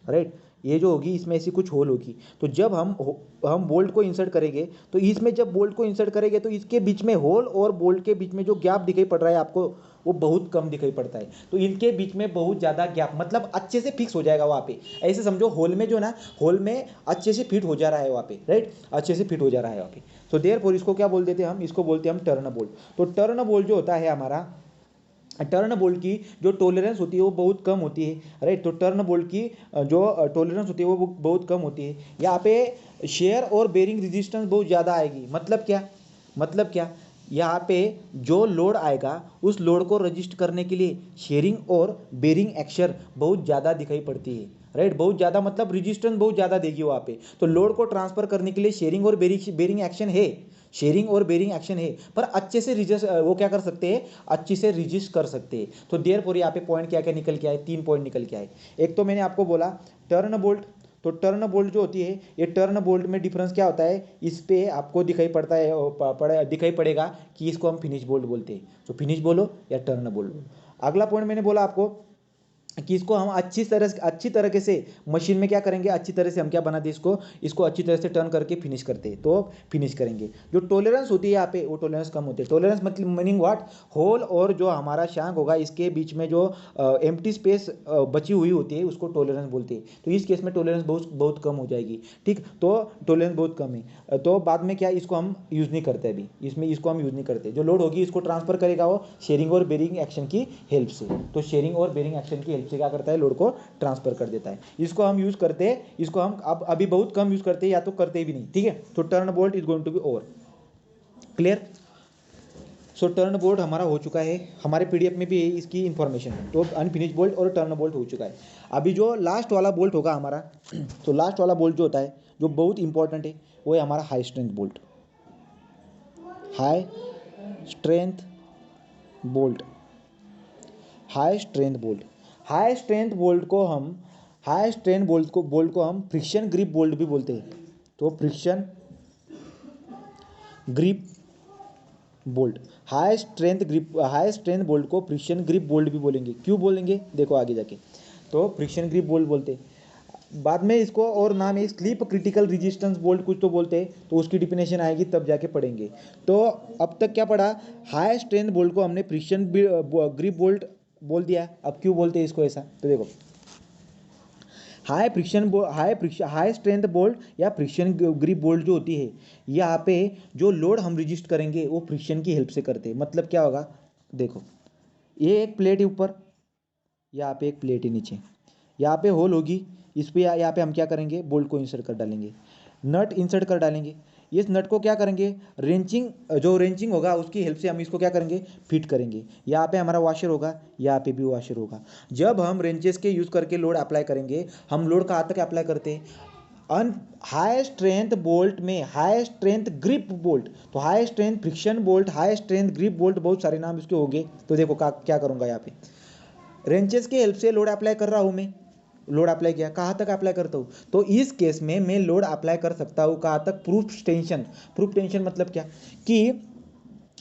राइट, ये जो होगी इसमें ऐसी कुछ होल होगी। तो जब हम बोल्ट को इंसर्ट करेंगे, तो इसमें जब बोल्ट को इंसर्ट करेंगे तो इसके बीच में होल और बोल्ट के बीच में जो गैप दिखाई पड़ रहा है आपको, वो बहुत कम दिखाई पड़ता है। तो इनके बीच में बहुत ज़्यादा गैप, मतलब अच्छे से फिक्स हो जाएगा वहाँ पे। ऐसे समझो होल में जो ना, होल में अच्छे से फिट हो जा रहा है वहाँ पे, राइट, अच्छे से फिट हो जा रहा है वहाँ पे। तो देयरफॉर इसको क्या बोल देते हैं हम, इसको बोलते हैं हम टर्न बोल्ट। तो टर्न बोल्ट जो होता है हमारा, टर्न बोल्ट की जो टोलरेंस होती है वो बहुत कम होती है, राइट। तो टर्न बोल्ट की जो टोलरेंस होती है वो बहुत कम होती है। यहाँ पे शेयर और बेरिंग रेजिस्टेंस बहुत ज़्यादा आएगी। मतलब क्या, यहाँ पे जो लोड आएगा उस लोड को रजिस्ट करने के लिए शेयरिंग और बेरिंग एक्शन बहुत ज़्यादा दिखाई पड़ती है, राइट। बहुत ज़्यादा मतलब रेजिस्टेंस बहुत ज़्यादा देगी वहाँ पे। तो लोड को ट्रांसफर करने के लिए शेयरिंग और बेरिंग एक्शन है, पर अच्छे से रिजिस्ट, वो क्या कर सकते हैं, अच्छे से रजिस्ट कर सकते हैं। तो देयरफॉर यहाँ पे पॉइंट क्या क्या निकल के आए, 3 पॉइंट निकल के आए। एक तो मैंने आपको बोला टर्न बोल्ट, तो टर्न बोल्ट जो होती है, ये टर्न बोल्ट में डिफरेंस क्या होता है, इस पे आपको दिखाई पड़ता है, दिखाई पड़ेगा कि इसको हम फिनिश बोल्ट बोलते हैं। तो फिनिश बोलो या टर्न बोल्ट बोलो। अगला पॉइंट मैंने बोला आपको कि इसको हम अच्छी तरीके से मशीन में क्या करेंगे, अच्छी तरह से हम क्या बनाते हैं, इसको अच्छी तरह से टर्न करके फिनिश करते हैं, तो फिनिश करेंगे। जो टॉलरेंस होती है यहाँ पे, वो टॉलरेंस कम होती है। टॉलरेंस मतलब मीनिंग व्हाट, होल और जो हमारा शांक होगा इसके बीच में जो एम्प्टी स्पेस बची हुई होती है उसको टॉलरेंस बोलते हैं। तो इस केस में टॉलरेंस बहुत बहुत कम हो जाएगी, ठीक। तो टॉलरेंस बहुत कम है, तो बाद में क्या, इसको हम यूज़ नहीं करते अभी, इसको हम यूज़ नहीं करते। जो लोड होगी इसको ट्रांसफर करेगा वो शेयरिंग और बेरिंग एक्शन की हेल्प से। तो शेयरिंग और बेरिंग एक्शन की हेल्प से क्या करता है, लोड को ट्रांसफर कर देता है। इसको हम यूज़ करते हैं, इसको हम अब अभी बहुत कम यूज़ करते हैं या तो करते भी नहीं, ठीक है। तो turn bolt is going to be over, clear. So turn bolt हमारा हो चुका है, हमारे पीडीएफ में भी इसकी इंफॉर्मेशन है। तो अनफिनिश बोल्ट और टर्न बोल्ट हो चुका है। अभी जो लास्ट वाला बोल्ट होगा हमारा, तो लास्ट वाला बोल्ट जो होता है जो बहुत इंपॉर्टेंट है, वो है हमारा high strength bolt. High strength bolt, high strength bolt, high strength bolt को हम फ्रिक्शन ग्रिप बोल्ट भी बोलते हैं। तो friction grip bolt, high strength bolt को फ्रिक्शन ग्रिप बोल्ट भी बोलेंगे। क्यों बोलेंगे, देखो आगे जाके। तो फ्रिक्शन ग्रिप बोल्ट बोलते हैं। बाद में इसको और नाम है स्लिप क्रिटिकल रेजिस्टेंस बोल्ट कुछ तो बोलते हैं, तो उसकी डिफिनेशन आएगी तब जाके पढ़ेंगे। तो अब तक क्या पढ़ा, हाई स्ट्रेंथ बोल्ट को हमने फ्रिक्शन ग्रिप बोल्ट बोल दिया। अब क्यों बोलते हैं इसको ऐसा, तो देखो हाई स्ट्रेंथ बोल्ट या फ्रिक्शन ग्रिप बोल्ट जो होती है, यहाँ पे जो लोड हम रजिस्ट करेंगे वो फ्रिक्शन की हेल्प से करते हैं। मतलब क्या होगा, देखो ये एक प्लेट है ऊपर, यहाँ पे एक प्लेट है नीचे, यहाँ पे होल होगी, इस पे यहाँ पे हम क्या करेंगे, बोल्ट को इंसर्ट कर डालेंगे, नट इंसर्ट कर डालेंगे। इस नट को क्या करेंगे, रेंचिंग होगा उसकी हेल्प से हम इसको क्या करेंगे, फिट करेंगे। यहाँ पे हमारा वॉशर होगा, यहाँ पे भी वॉशर होगा। जब हम रेंचेस के यूज़ करके लोड अप्लाई करेंगे, हम लोड कहाँ तक अप्लाई करते हैं, हाई स्ट्रेंथ बोल्ट में हाई स्ट्रेंथ ग्रिप बोल्ट। तो high strength friction bolt, high strength grip bolt, बहुत सारे नाम इसके हो गए। तो देखो क्या करूँगा, यहाँ पे रेंचेस की हेल्प से लोड अप्लाई कर रहा हूँ मैं, लोड अप्लाई किया, कहाँ तक अप्लाई करता हूँ, तो इस केस में मैं लोड अप्लाई कर सकता हूँ कहाँ तक, प्रूफ टेंशन मतलब क्या, कि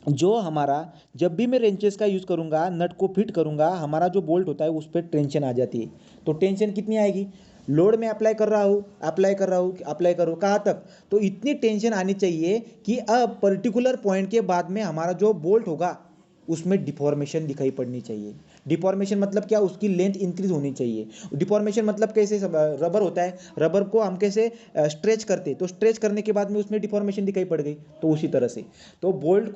जो हमारा जब भी मैं रेंचेस का यूज़ करूँगा, नट को फिट करूँगा, हमारा जो बोल्ट होता है उस पर टेंशन आ जाती है। तो टेंशन कितनी आएगी, लोड में अप्लाई कर रहा हूँ कहाँ तक, तो इतनी टेंशन आनी चाहिए कि अब पर्टिकुलर पॉइंट के बाद में हमारा जो बोल्ट होगा उसमें डिफॉर्मेशन दिखाई पड़नी चाहिए। डिफॉर्मेशन मतलब क्या, उसकी लेंथ इंक्रीज होनी चाहिए। डिफॉर्मेशन मतलब कैसे, रबर होता है, रबर को हम कैसे स्ट्रेच करते, तो स्ट्रेच करने के बाद में उसमें डिफॉर्मेशन दिखाई पड़ गई, तो उसी तरह से तो बोल्ट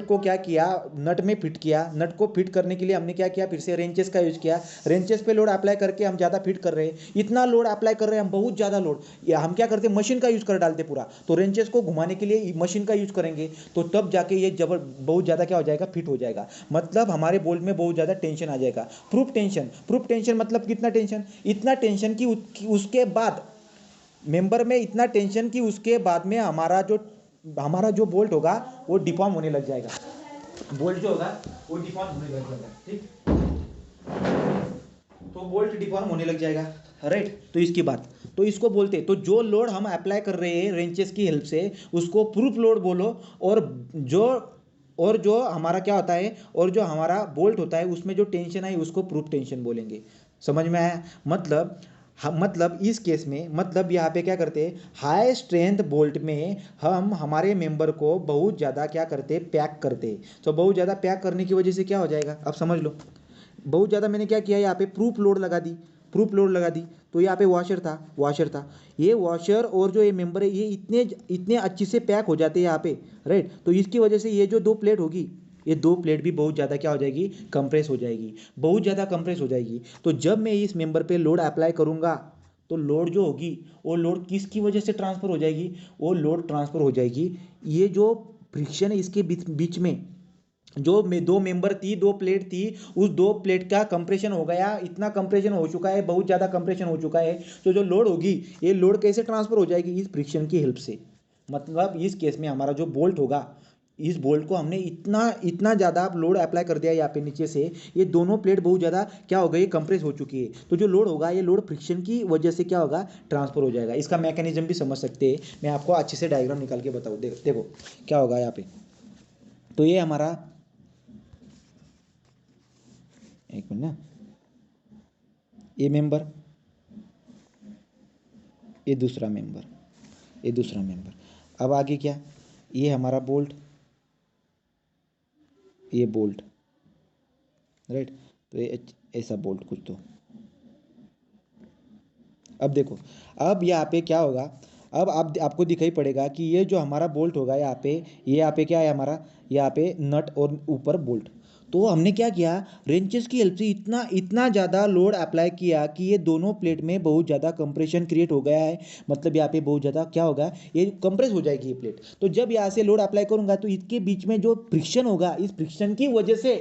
को क्या किया, नट में फिट किया। नट को फिट करने के लिए हमने क्या किया, फिर से रेंचेस का यूज़ किया। रेंचेस पे लोड अप्लाई करके हम ज़्यादा फिट कर रहे हैं, इतना लोड अप्लाई कर रहे हैं हम, बहुत ज़्यादा लोड, या हम क्या करते हैं, मशीन का यूज़ कर डालते पूरा। तो रेंचेस को घुमाने के लिए मशीन का यूज़ करेंगे, तो तब जाके ये बहुत ज़्यादा क्या हो जाएगा, फिट हो जाएगा। मतलब हमारे बोल्ट में बहुत ज़्यादा टेंशन आ जाएगा। प्रूफ टेंशन मतलब कितना टेंशन, इतना टेंशन कि उसके बाद मेंबर में इतना टेंशन कि उसके बाद में हमारा जो बोल्ट होगा वो डिफॉर्म होने लग जाएगा, बोल्ट जो होगा वो डिफॉर्म होने लग जाएगा, ठीक। तो बोल्ट डिफॉर्म होने लग जाएगा, राइट। तो इसकी बात, तो इसको बोलते हैं, तो जो लोड हम अप्लाई कर रहे हैं रेंचेस की हेल्प से उसको प्रूफ लोड बोलो। और जो हमारा क्या होता है, और जो हमारा बोल्ट होता है उसमें जो टेंशन है उसको प्रूफ टेंशन बोलेंगे। समझ में आया, मतलब इस केस में, मतलब यहाँ पे क्या करते हैं, हाई स्ट्रेंथ बोल्ट में हम हमारे मेंबर को बहुत ज़्यादा क्या करते, पैक करते। तो बहुत ज़्यादा पैक करने की वजह से क्या हो जाएगा, अब समझ लो। बहुत ज़्यादा मैंने क्या किया, यहाँ पे प्रूफ लोड लगा दी। तो यहाँ पे वॉशर था, ये वॉशर और जो ये मेंबर है ये इतने अच्छे से पैक हो जाते हैं यहाँ पे, राइट। तो इसकी वजह से ये जो दो प्लेट होगी, ये दो प्लेट भी बहुत ज़्यादा क्या हो जाएगी, कंप्रेस हो जाएगी, बहुत ज़्यादा कंप्रेस हो जाएगी। तो जब मैं इस मेंबर पे लोड अप्लाई करूँगा, तो लोड जो होगी वो लोड किसकी वजह से ट्रांसफ़र हो जाएगी, वो लोड ट्रांसफ़र हो जाएगी ये जो फ्रिक्शन है इसके बीच में जो दो मेंबर थी, दो प्लेट थी, उस दो प्लेट का कंप्रेशन हो गया, इतना कंप्रेशन हो चुका है, बहुत ज़्यादा कंप्रेशन हो चुका है। तो जो लोड होगी ये लोड कैसे ट्रांसफ़र हो जाएगी, इस फ्रिक्शन की हेल्प से। मतलब इस केस में हमारा जो बोल्ट होगा, इस बोल्ट को हमने इतना इतना ज़्यादा आप लोड अप्लाई कर दिया यहाँ पे नीचे से, ये दोनों प्लेट बहुत ज़्यादा क्या हो गई, कंप्रेस हो चुकी है। तो जो लोड होगा ये लोड फ्रिक्शन की वजह से क्या होगा, ट्रांसफर हो जाएगा। इसका मैकेनिज्म भी समझ सकते हैं, मैं आपको अच्छे से डायग्राम निकाल के बताऊँ। देखो क्या होगा यहाँ पे। तो ये हमारा, एक मिनट ना, ये मेंबर, ये दूसरा मेंबर, ये दूसरा मेंबर। अब आगे क्या, ये हमारा बोल्ट, ये बोल्ट, राइट। तो ये ऐसा बोल्ट कुछ। तो अब देखो, अब यहाँ पे क्या होगा, अब आपको दिखाई पड़ेगा कि ये जो हमारा बोल्ट होगा यहाँ पे, ये यहाँ पे क्या है हमारा, यहाँ पे नट और ऊपर बोल्ट। तो हमने क्या किया, रेंचेस की हेल्प से इतना इतना ज़्यादा लोड अप्लाई किया कि ये दोनों प्लेट में बहुत ज़्यादा कंप्रेशन क्रिएट हो गया है। मतलब यहाँ पे बहुत ज़्यादा क्या होगा, ये कंप्रेस हो जाएगी ये प्लेट। तो जब यहाँ से लोड अप्लाई करूँगा तो इसके बीच में जो फ्रिक्शन होगा, इस फ्रिक्शन की वजह से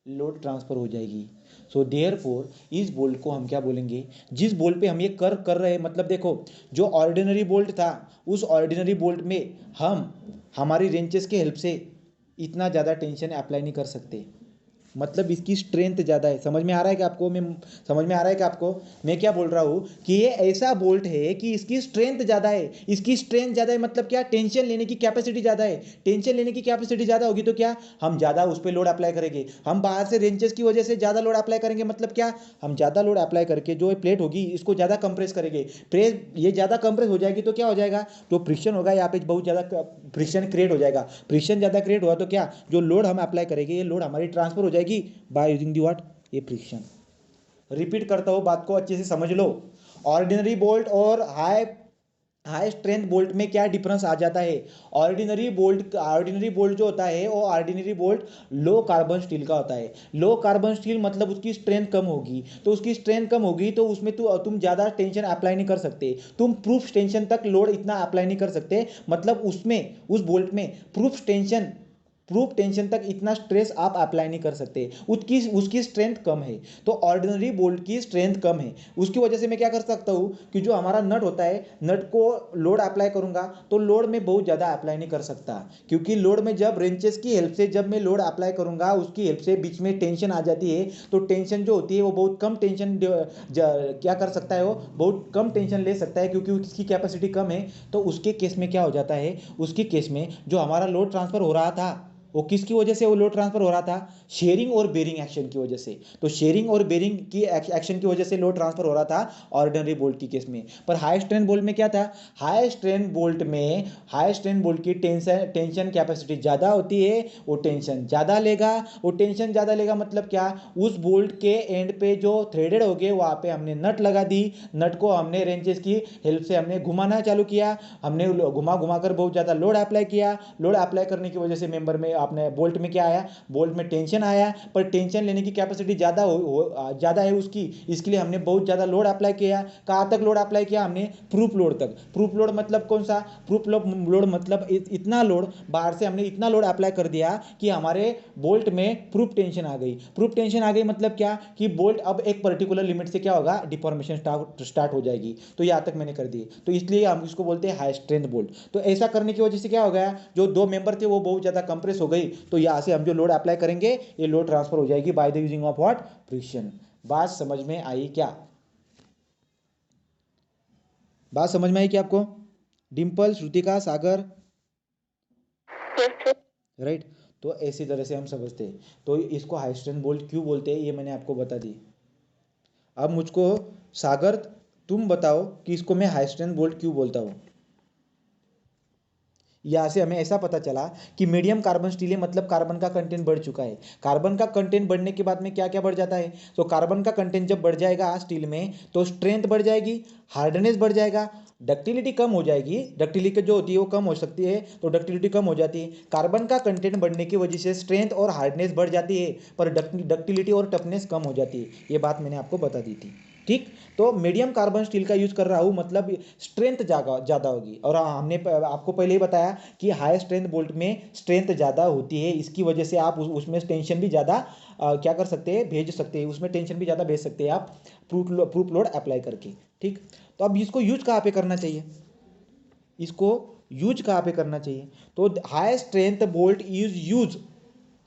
लोड ट्रांसफर हो जाएगी। सो देयरफॉर इस बोल्ट को हम क्या बोलेंगे, जिस बोल्ट पे हम ये कर रहे हैं, मतलब देखो जो ऑर्डिनरी बोल्ट था, उस ऑर्डिनरी बोल्ट में हम हमारी रेंचेस के हेल्प से इतना ज़्यादा टेंशन अप्लाई नहीं कर सकते। मतलब इसकी स्ट्रेंथ ज़्यादा है। समझ में आ रहा है कि आपको, मैं समझ में आ रहा है कि आपको मैं क्या बोल रहा हूँ, कि ये ऐसा बोल्ट है कि इसकी स्ट्रेंथ ज़्यादा है। इसकी स्ट्रेंथ ज़्यादा है मतलब क्या, टेंशन लेने की कैपेसिटी ज़्यादा है। टेंशन लेने की कैपेसिटी ज़्यादा होगी तो क्या, हम ज़्यादा उस पर लोड अप्लाई करेंगे। हम बाहर से रेंचेस की वजह से ज़्यादा लोड अप्लाई करेंगे, मतलब क्या, हम ज़्यादा लोड अप्लाई करके जो प्लेट होगी इसको ज़्यादा कंप्रेस करेंगे। प्रेस ये ज़्यादा कंप्रेस हो जाएगी तो क्या हो जाएगा, जो फ्रिक्शन होगा यहाँ पे बहुत ज़्यादा फ्रिक्शन क्रिएट हो जाएगा। फ्रिक्शन ज़्यादा क्रिएट हुआ तो क्या, जो लोड हम अप्लाई करेंगे ये लोड हमारी ट्रांसफर हो जाएगी बाय यूजिंग दी व्हाट, ये फ्रिक्शन। रिपीट करता हूँ, बात को अच्छे से समझ लो। ऑर्डिनरी बोल्ट और हाई हाई स्ट्रेंथ बोल्ट में क्या डिफरेंस आ जाता है। ऑर्डिनरी बोल्ट जो होता है वो ordinary bolt low carbon steel का होता है। लो कार्बन स्टील मतलब उसकी स्ट्रेंथ कम होगी, तो उसकी स्ट्रेंथ कम होगी तो उसमें तुम ज़्यादा टेंशन अप्लाई नहीं कर सकते। तुम प्रूफ टेंशन तक लोड इतना अप्लाई नहीं कर सकते। मतलब उसमें, उस बोल्ट में प्रूफ टेंशन तक इतना स्ट्रेस आप अप्लाई नहीं कर सकते। उसकी उसकी स्ट्रेंथ कम है। तो ऑर्डिनरी बोल्ट की स्ट्रेंथ कम है। उसकी वजह से मैं क्या कर सकता हूँ कि जो हमारा नट होता है, नट को लोड अप्लाई करूंगा तो लोड में बहुत ज़्यादा अप्लाई नहीं कर सकता, क्योंकि लोड में जब रेंचेस की हेल्प से जब मैं लोड अप्लाई करूंगा उसकी हेल्प से बीच में टेंशन आ जाती है। तो टेंशन जो होती है वो बहुत कम टेंशन क्या कर सकता है, वो बहुत कम टेंशन ले सकता है क्योंकि उसकी कैपेसिटी कम है। तो उसके केस में क्या हो जाता है, उसके केस में जो हमारा लोड ट्रांसफर हो रहा था वो किसकी वजह से वो लोड ट्रांसफर हो रहा था, शेयरिंग और बेरिंग एक्शन की वजह से। तो शेयरिंग और बेरिंग की एक्शन की वजह से लोड ट्रांसफर हो रहा था ऑर्डिनरी बोल्ट की केस में। पर हाई स्ट्रेंथ बोल्ट में क्या था, हाई स्ट्रेंथ बोल्ट में हाई स्ट्रेंथ बोल्ट की टेंशन कैपेसिटी ज़्यादा होती है, वो टेंशन ज़्यादा लेगा। वो टेंशन ज़्यादा लेगा मतलब क्या, उस बोल्ट के एंड पे जो थ्रेडेड हो गए वहाँ पे हमने नट लगा दी। नट को हमने रेंचेस की हेल्प से हमने घुमाना चालू किया। हमने घुमा घुमा कर बहुत ज़्यादा लोड अप्लाई किया। लोड अप्लाई करने की वजह से मेंबर में आपने बोल्ट में क्या आया, बोल्ट में टेंशन आया। पर टेंशन लेने की कैपेसिटी ज़्यादा है उसकी, इसके लिए हमने बहुत ज़्यादा लोड अप्लाई किया। कहाँ तक लोड अप्लाई किया हमने, प्रूफ लोड तक। प्रूफ लोड मतलब कौन सा, प्रूफ लोड मतलब इतना लोड बाहर से हमने इतना लोड अप्लाई कर दिया कि हमारे बोल्ट में प्रूफ टेंशन आ गई। प्रूफ टेंशन आ गई मतलब क्या, कि बोल्ट अब एक पर्टिकुलर लिमिट से क्या होगा, डिफॉर्मेशन स्टार्ट हो जाएगी। तो यहाँ तक मैंने कर दी, तो इसलिए हम इसको बोलते हैं हाई स्ट्रेंथ बोल्ट। तो ऐसा करने की वजह से क्या हो गया, जो दो मेंबर थे वो बहुत ज़्यादा कंप्रेस हो गई। तो यहाँ से हम जो लोड अप्लाई करेंगे ये लोड ट्रांसफर हो जाएगी by the using of what, friction. बात समझ में आई क्या, बात समझ में आई क्या आपको, डिम्पल, श्रुतिका, सागर, राइट। तो ऐसी तरह से हम समझते हैं। तो इसको हाई स्ट्रेंथ बोल्ट क्यों बोलते हैं ये मैंने आपको बता दी। अब मुझको सागर तुम बताओ कि इसको मैं हाई स्ट्रेंथ बोल्ट क्यों बोलता हूँ। यहाँ से हमें ऐसा पता चला कि मीडियम कार्बन स्टील है, मतलब कार्बन का कंटेंट बढ़ चुका है। कार्बन का कंटेंट बढ़ने के बाद में क्या क्या बढ़ जाता है, तो कार्बन का कंटेंट जब बढ़ जाएगा स्टील में तो स्ट्रेंथ बढ़ जाएगी, हार्डनेस बढ़ जाएगा, डक्टिलिटी कम हो जाएगी। डक्टिलिटी जो होती है वो कम हो सकती है, तो डक्टिलिटी कम हो जाती है। कार्बन का कंटेंट बढ़ने की वजह से स्ट्रेंथ और हार्डनेस बढ़ जाती है, पर डक्टिलिटी और टफनेस कम हो जाती है। ये बात मैंने आपको बता दी थी, ठीक। तो मीडियम कार्बन स्टील का यूज कर रहा हूँ मतलब स्ट्रेंथ ज़्यादा होगी। और हमने आपको पहले ही बताया कि हाई स्ट्रेंथ बोल्ट में स्ट्रेंथ ज़्यादा होती है, इसकी वजह से आप उसमें टेंशन भी ज़्यादा क्या कर सकते हैं, भेज सकते हैं, उसमें टेंशन भी ज़्यादा भेज सकते हैं आप प्रूफ लोड अप्लाई करके, ठीक। तो अब इसको यूज कहाँ पे करना चाहिए, इसको यूज कहाँ पे करना चाहिए? तो high strength bolt is use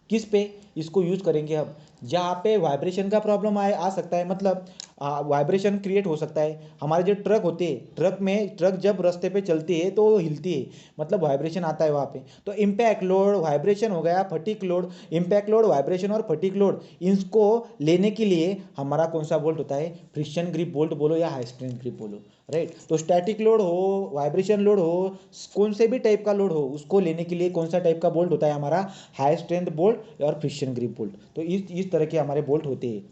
किस पे इसको यूज करेंगे अब? जहाँ पे वाइब्रेशन का प्रॉब्लम आ सकता है, मतलब वाइब्रेशन क्रिएट हो सकता है। हमारे जो ट्रक होते हैं, ट्रक जब रास्ते पे चलती है तो वो हिलती है, मतलब वाइब्रेशन आता है वहाँ पे। तो इम्पैक्ट लोड, वाइब्रेशन हो गया, fatigue load, impact load, vibration और फटीक लोड, इसको लेने के लिए हमारा कौन सा बोल्ट होता है? फ्रिक्शन ग्रिप बोल्ट बोलो या हाई स्ट्रेंथ ग्रिप बोलो, राइट। तो स्टैटिक लोड हो, वाइब्रेशन लोड हो, कौन से भी टाइप का लोड हो, उसको लेने के लिए कौन सा टाइप का बोल्ट होता है? हमारा हाई स्ट्रेंथ बोल्ट और फ्रिक्शन ग्रिप बोल्ट। तो इस तरह के हमारे बोल्ट होते हैं।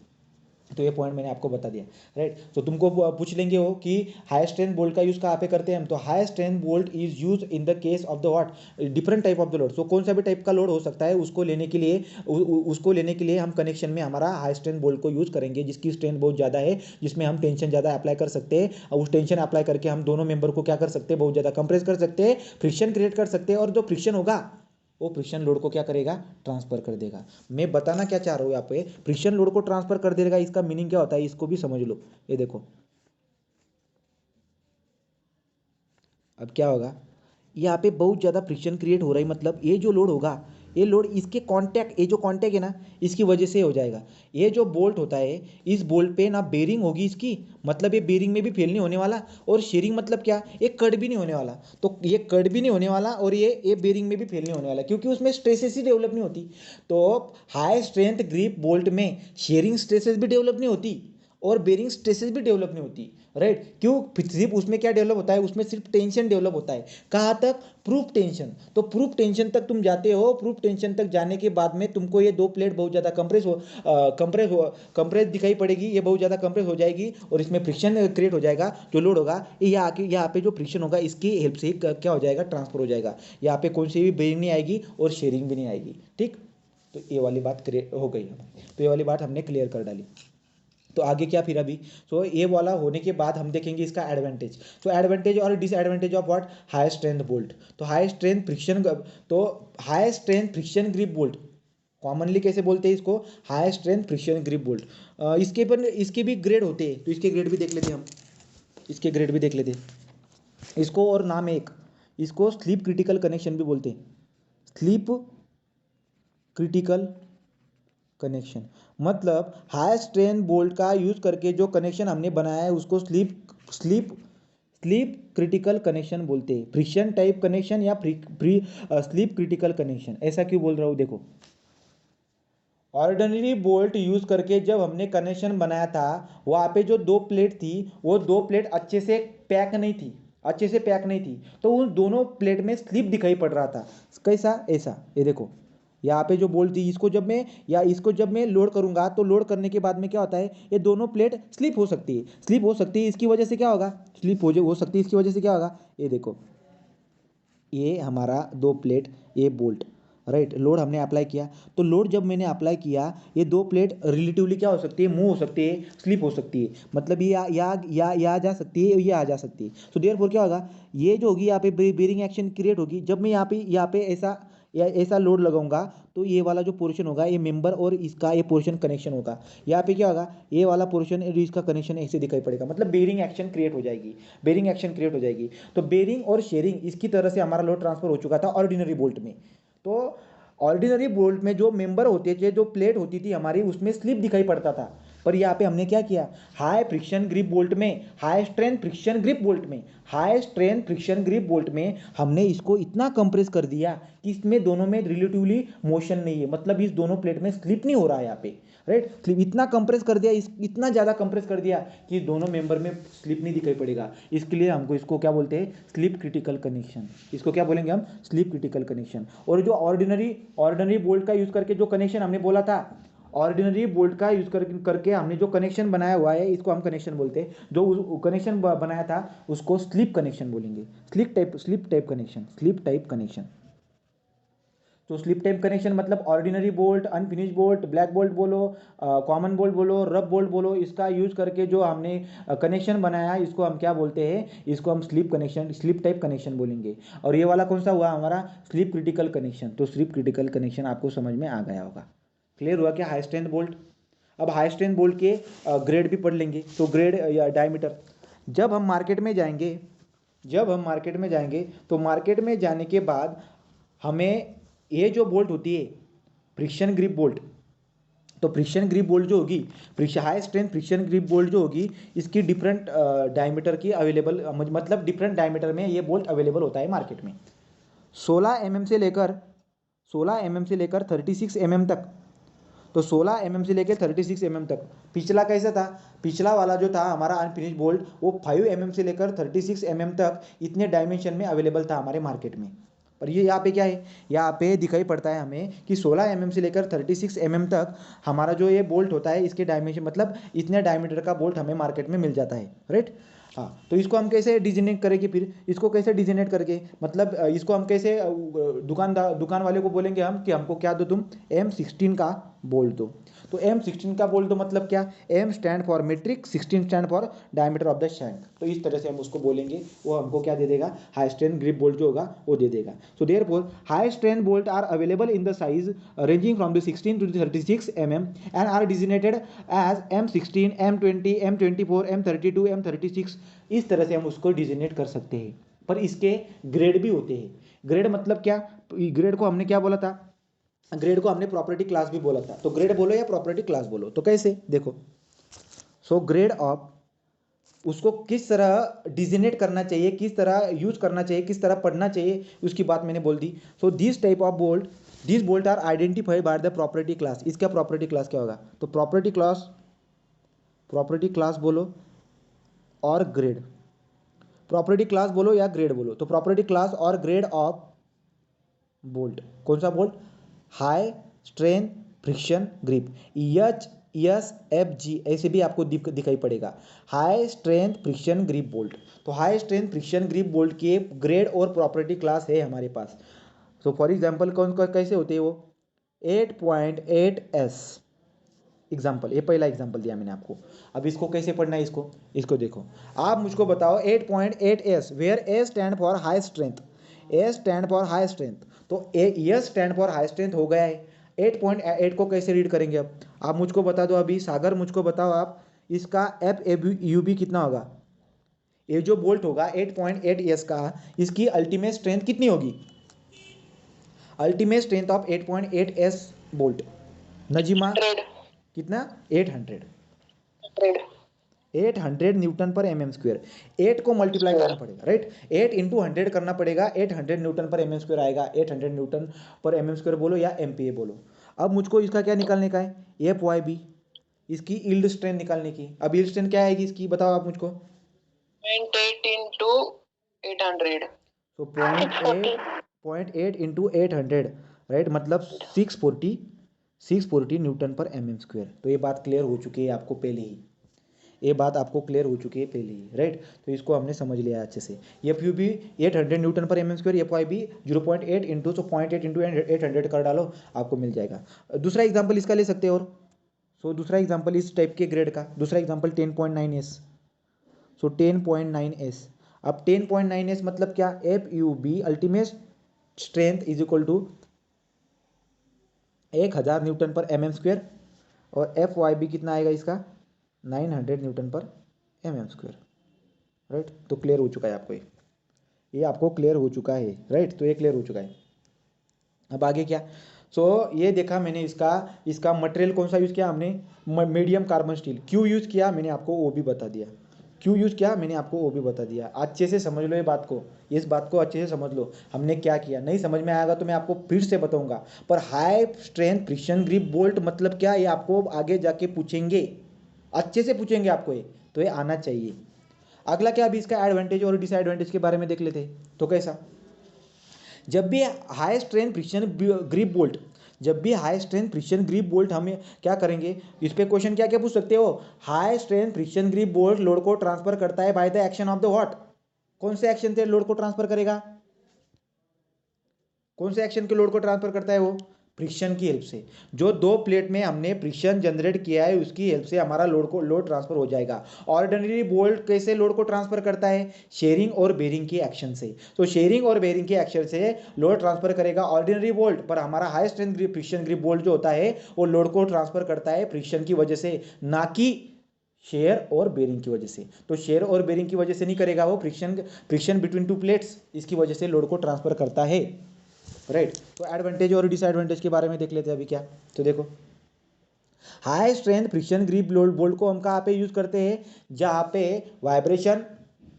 तो ये पॉइंट मैंने आपको बता दिया, राइट। तो तुमको पूछ लेंगे हो कि हाई स्ट्रेंथ बोल्ट का यूज कहाँ पे करते हैं हम? तो high strength bolt is use in the case of the what? Different type of the load. So कौन सा भी टाइप का लोड हो सकता है, उसको लेने के लिए हम कनेक्शन में हमारा हाई स्ट्रेंथ बोल्ट को यूज करेंगे, जिसकी स्ट्रेंथ बहुत ज़्यादा है, जिसमें हम टेंशन ज़्यादा अप्लाई कर सकते हैं। और उस टेंशन अप्लाई करके हम दोनों मेंबर को क्या कर सकते हैं? बहुत ज़्यादा कंप्रेस कर सकते हैं, फ्रिक्शन क्रिएट कर सकते हैं, और जो फ्रिक्शन होगा वो फ्रिक्शन लोड को क्या करेगा? ट्रांसफर कर देगा। मैं बताना क्या चाह रहा हूँ यहाँ पे, फ्रिक्शन लोड को ट्रांसफर कर देगा, इसका मीनिंग क्या होता है इसको भी समझ लो। ये देखो, अब क्या होगा, यहाँ पे बहुत ज़्यादा फ्रिक्शन क्रिएट हो रहा है, मतलब ये जो लोड होगा, ये लोड इसके कांटेक्ट, ये जो कांटेक्ट है ना, इसकी वजह से हो जाएगा। ये जो बोल्ट होता है, इस बोल्ट पे ना बेरिंग होगी इसकी, मतलब ये बेरिंग में भी फेल नहीं होने वाला, और शेयरिंग मतलब क्या, ये कट भी नहीं होने वाला। तो ये कट भी नहीं होने वाला, और ये बेरिंग में भी फेल नहीं होने वाला, क्योंकि उसमें स्ट्रेसेस ही डेवलप नहीं होती। तो हाई स्ट्रेंथ ग्रिप बोल्ट में शेयरिंग स्ट्रेसेस भी डेवलप नहीं होती, और बेरिंग स्ट्रेसेस भी डेवलप नहीं होती, राइट। क्यों? सिर्फ उसमें क्या डेवलप होता है? उसमें सिर्फ टेंशन डेवलप होता है। कहाँ तक? Proof tension. तो प्रूफ टेंशन तक तुम जाते हो, प्रूफ टेंशन तक जाने के बाद में तुमको ये दो प्लेट बहुत ज़्यादा कंप्रेस दिखाई पड़ेगी, ये बहुत ज़्यादा कंप्रेस हो जाएगी, और इसमें फ्रिक्शन क्रिएट हो जाएगा। जो लोड होगा ये यहाँ पे जो फ्रिक्शन होगा, इसकी हेल्प से ही क्या हो जाएगा? ट्रांसफर हो जाएगा। यहाँ पे कौन सी भी बेरिंग नहीं आएगी और शेयरिंग भी नहीं आएगी, ठीक। तो ये वाली बात क्लियर हो गई हमारी, तो ये वाली बात हमने क्लियर कर डाली। तो आगे क्या फिर अभी? सो ये वाला होने के बाद हम देखेंगे इसका एडवांटेज। तो एडवांटेज और disadvantage of what? High strength bolt. तो हाई स्ट्रेंथ फ्रिक्शन, तो high strength friction grip bolt, commonly कैसे बोलते हैं इसको? High strength friction grip bolt. इसके भी ग्रेड होते हैं, तो इसके ग्रेड भी देख लेते हैं हम। इसके ग्रेड भी देख लेते हैं। इसको और नाम है एक, इसको स्लीप क्रिटिकल कनेक्शन भी बोलते हैं। स्लीप क्रिटिकल कनेक्शन, मतलब हाई स्ट्रेन बोल्ट का यूज करके जो कनेक्शन हमने बनाया है, उसको स्लीप स्लीप क्रिटिकल कनेक्शन बोलते हैं। फ्रिक्शन टाइप कनेक्शन या स्लीप क्रिटिकल कनेक्शन। ऐसा क्यों बोल रहा हूँ? देखो, ऑर्डिनरी बोल्ट यूज करके जब हमने कनेक्शन बनाया था, वहाँ पे जो दो प्लेट थी, वो दो प्लेट अच्छे से पैक नहीं थी, तो उन दोनों प्लेट में स्लिप दिखाई पड़ रहा था। कैसा? ऐसा, ये देखो, यहाँ पे जो बोल्ट थी, इसको जब मैं लोड करूंगा, तो लोड करने के बाद में क्या होता है, ये दोनों प्लेट स्लिप हो सकती है। इसकी वजह से क्या होगा? हो सकती है, इसकी वजह से क्या होगा? ये देखो, ये हमारा दो प्लेट, ये बोल्ट, राइट। लोड हमने अप्लाई किया, तो लोड जब मैंने अप्लाई किया, ये दो प्लेट रिलेटिवली क्या हो सकती है? मूव हो सकती है, स्लिप हो सकती है, मतलब ये आ जा सकती है, ये आ जा सकती है। सो देयरफॉर क्या होगा, ये जो होगी यहाँ पे बेरिंग एक्शन क्रिएट होगी। जब मैं यहाँ पे ऐसा लोड लगाऊंगा, तो ये वाला जो पोर्शन होगा, ये मेंबर और इसका ये पोर्शन कनेक्शन होगा। यहाँ पे क्या होगा, ये वाला पोर्शन और इसका कनेक्शन ऐसे दिखाई पड़ेगा, मतलब बेरिंग एक्शन क्रिएट हो जाएगी, बेरिंग एक्शन क्रिएट हो जाएगी। तो बेरिंग और शेयरिंग, इसकी तरह से हमारा लोड ट्रांसफर हो चुका था ऑर्डिनरी बोल्ट में। तो ऑर्डिनरी बोल्ट में जो मेंबर होते थे, जो प्लेट होती थी हमारी, उसमें स्लिप दिखाई पड़ता था। पर यहाँ पे हमने क्या किया, हाई फ्रिक्शन ग्रिप बोल्ट में, high strength friction grip bolt में, high strength friction grip bolt में हमने इसको इतना कंप्रेस कर दिया कि इसमें दोनों में रिलेटिवली मोशन नहीं है, मतलब इस दोनों प्लेट में स्लिप नहीं हो रहा है यहाँ पे, राइट। स्लिप इतना कंप्रेस कर दिया, इतना ज़्यादा कंप्रेस कर दिया कि दोनों मेंबर में स्लिप नहीं दिखाई पड़ेगा। इसके लिए हमको इसको क्या बोलते हैं? Slip critical connection. इसको क्या बोलेंगे हम? Slip critical connection. और जो ऑर्डिनरी बोल्ट का यूज करके जो कनेक्शन हमने बोला था, ऑर्डिनरी बोल्ट का यूज करके हमने जो कनेक्शन बनाया हुआ है, इसको हम कनेक्शन बोलते हैं। जो कनेक्शन बनाया था, उसको स्लिप कनेक्शन बोलेंगे। Slip type connection. तो स्लिप टाइप कनेक्शन मतलब ordinary bolt, unfinished bolt, black bolt बोलो, कॉमन बोल्ट बोलो, रब बोल्ट बोलो, इसका यूज करके जो हमने कनेक्शन बनाया, इसको हम क्या बोलते हैं? इसको हम स्लिप टाइप कनेक्शन बोलेंगे। और ये वाला कौन सा हुआ हमारा? Slip critical connection. तो स्लिप क्रिटिकल कनेक्शन आपको समझ में आ गया होगा। क्लियर हुआ क्या? High strength bolt. अब हाई स्ट्रेंथ बोल्ट के ग्रेड भी पढ़ लेंगे। तो ग्रेड या डायमीटर, जब हम मार्केट में जाएंगे, जब हम मार्केट में जाएंगे तो मार्केट में जाने के बाद हमें ये जो बोल्ट होती है फ्रिक्शन ग्रिप बोल्ट, तो फ्रिक्शन ग्रिप बोल्ट जो होगी, high strength friction grip bolt जो होगी, इसकी डिफरेंट डायमीटर की अवेलेबल, मतलब डिफरेंट डायमीटर में ये बोल्ट अवेलेबल होता है मार्केट में। 16 mm से लेकर 36 mm तक। तो 16 mm से लेकर 36 mm तक। पिछला कैसा था, पिछला वाला जो था हमारा अनफिनिश बोल्ट, वो 5 mm से लेकर 36 mm तक इतने डायमेंशन में अवेलेबल था हमारे मार्केट में। पर ये यहाँ पे क्या है, यहाँ पे दिखाई पड़ता है हमें कि 16 mm से लेकर 36 mm तक हमारा जो ये बोल्ट होता है, इसके डायमेंशन मतलब इतने डायमीटर का बोल्ट हमें मार्केट में मिल जाता है, राइट। हाँ, तो इसको हम कैसे डिजिनेट करेंगे, फिर इसको कैसे डिजिनेट करके, मतलब इसको हम कैसे दुकान वाले को बोलेंगे हम कि हमको क्या दो, तुम M16 का बोल्ट दो। तो M16 का बोल्ट दो मतलब क्या, M stand for metric, 16 stand for diameter of the shank. तो इस तरह से हम उसको बोलेंगे, वो हमको क्या दे देगा, हाई स्ट्रेंथ ग्रिप बोल्ट जो होगा वो दे देगा। So therefore high strength bolt are available in the size ranging from the 16 to 36 mm and are designated as M16, M20, M24, M32, M36। इस तरह से हम उसको डिजिनेट कर सकते हैं। पर इसके ग्रेड भी होते हैं। ग्रेड मतलब क्या, ग्रेड को हमने क्या बोला था, ग्रेड को हमने प्रॉपर्टी क्लास भी बोला था। तो ग्रेड बोलो या प्रॉपर्टी क्लास बोलो, तो कैसे देखो। सो ग्रेड ऑफ, उसको किस तरह डिजिनेट करना चाहिए, किस तरह यूज करना चाहिए, किस तरह पढ़ना चाहिए, उसकी बात मैंने बोल दी। So this type of bolt, this bolt are identified by the property class. इसका प्रॉपर्टी क्लास क्या होगा, तो प्रॉपर्टी क्लास बोलो और ग्रेड, प्रॉपर्टी क्लास बोलो या ग्रेड बोलो। तो प्रॉपर्टी क्लास और ग्रेड ऑफ बोल्ट, कौन सा bolt, high strength friction grip, HSFG ऐसे भी आपको दिखाई पड़ेगा, high strength friction grip bolt. तो high strength friction grip bolt के ग्रेड और प्रॉपर्टी क्लास है हमारे पास। सो फॉर एग्जांपल कौन कैसे होते हैं वो, 8.8S एग्जाम्पल, ये पहला एग्जाम्पल दिया मैंने आपको। अब इसको कैसे पढ़ना है, इसको देखो, आप मुझको बताओ 8.8S, where A stand for high strength, A stand for high strength. तो S stand for high strength हो गया है। 8.8 को कैसे रीड करेंगे, अब आप मुझको बता दो, अभी सागर मुझको बताओ आप, इसका FAB कितना होगा। ये जो बोल्ट होगा 8.8S का, इसकी अल्टीमेट स्ट्रेंथ कितनी होगी, ultimate strength of 8.8S bolt, नजीमा कितना, 800 न्यूटन पर MM²। 8 को मल्टीप्लाई करना पड़ेगा, राइट, 8 इंटू 100 करना पड़ेगा, 800 न्यूटन पर MM² आएगा। 800 न्यूटन पर MM² बोलो या MPa बोलो। अब मुझको इसका क्या निकालने का है, FYB, इसकी यील्ड स्ट्रेंथ निकालने की। अब यील्ड स्ट्रेंथ क्या आएगी इसकी, बताओ आप मुझको। 0.8 into 800, तो 0.8 इंटू 800, राइट, मतलब 640 न्यूटन पर MM²। तो ये बात क्लियर हो चुकी है आपको पहले ही, ये बात आपको क्लियर हो चुकी है पहले ही, राइट। तो इसको हमने समझ लिया अच्छे से। FUB 800 Newton per MM², FYB 0.8 into, सो 0.8 इंटू 800 कर डालो, आपको मिल जाएगा। दूसरा एग्जाम्पल इसका ले सकते हो, और सो दूसरा एग्जाम्पल इस टाइप के ग्रेड का, दूसरा एग्जाम्पल 10.9S। सो 10.9S, अब 10.9S मतलब क्या, FUB ultimate strength is equal to 1000 newton per MM², और FYB कितना आएगा इसका, 900 न्यूटन पर MM², राइट। तो क्लियर हो चुका है आपको, ये आपको क्लियर हो चुका है, राइट। तो ये क्लियर हो चुका है। अब आगे क्या, ये देखा मैंने, इसका मटेरियल कौन सा यूज़ किया हमने, मीडियम कार्बन स्टील। क्यों यूज़ किया मैंने आपको वो भी बता दिया, क्यों यूज़ किया मैंने आपको वो भी बता दिया। अच्छे से समझ लो ये बात को, इस बात को अच्छे से समझ लो, हमने क्या किया। नहीं समझ में आएगा तो मैं आपको फिर से बताऊंगा। पर high strength friction grip bolt मतलब क्या, ये आपको आगे जाके पूछेंगे, अच्छे से पूछेंगे आपको ये, तो ये आना चाहिए। अगला क्या, अभी इसका एडवांटेज और डिसएडवांटेज के बारे में देख लेते हैं। तो कैसा, जब भी high strength friction grip bolt, जब भी high strength friction grip bolt, हमें क्या करेंगे, इस पे क्वेश्चन क्या क्या पूछ सकते हो, high strength friction grip bolt load को ट्रांसफर करता है by the action of the what, कौन से एक्शन से लोड को ट्रांसफर करेगा, कौन से एक्शन के लोड को ट्रांसफर करता है वो, फ्रिक्शन की हेल्प से। जो दो प्लेट में हमने फ्रिक्शन जनरेट किया है उसकी हेल्प से हमारा लोड ट्रांसफर हो जाएगा। ऑर्डिनरी बोल्ट कैसे लोड को ट्रांसफर करता है, शेयरिंग और बेरिंग की एक्शन से। तो शेयरिंग और बेरिंग की एक्शन से लोड ट्रांसफर करेगा ऑर्डिनरी बोल्ट, पर हमारा high strength friction grip bolt जो होता है वो लोड को ट्रांसफर करता है फ्रिक्शन की वजह से, ना कि शेयर और बेरिंग की वजह से। तो शेयर और बेरिंग की वजह से नहीं करेगा वो, फ्रिक्शन बिटवीन टू प्लेट्स, इसकी वजह से लोड को ट्रांसफर करता है, राइट। तो एडवांटेज और डिसएडवांटेज के बारे में देख लेते हैं अभी क्या। तो देखो, high strength friction grip load bolt को हम कहाँ पे यूज करते हैं, जहाँ पे vibration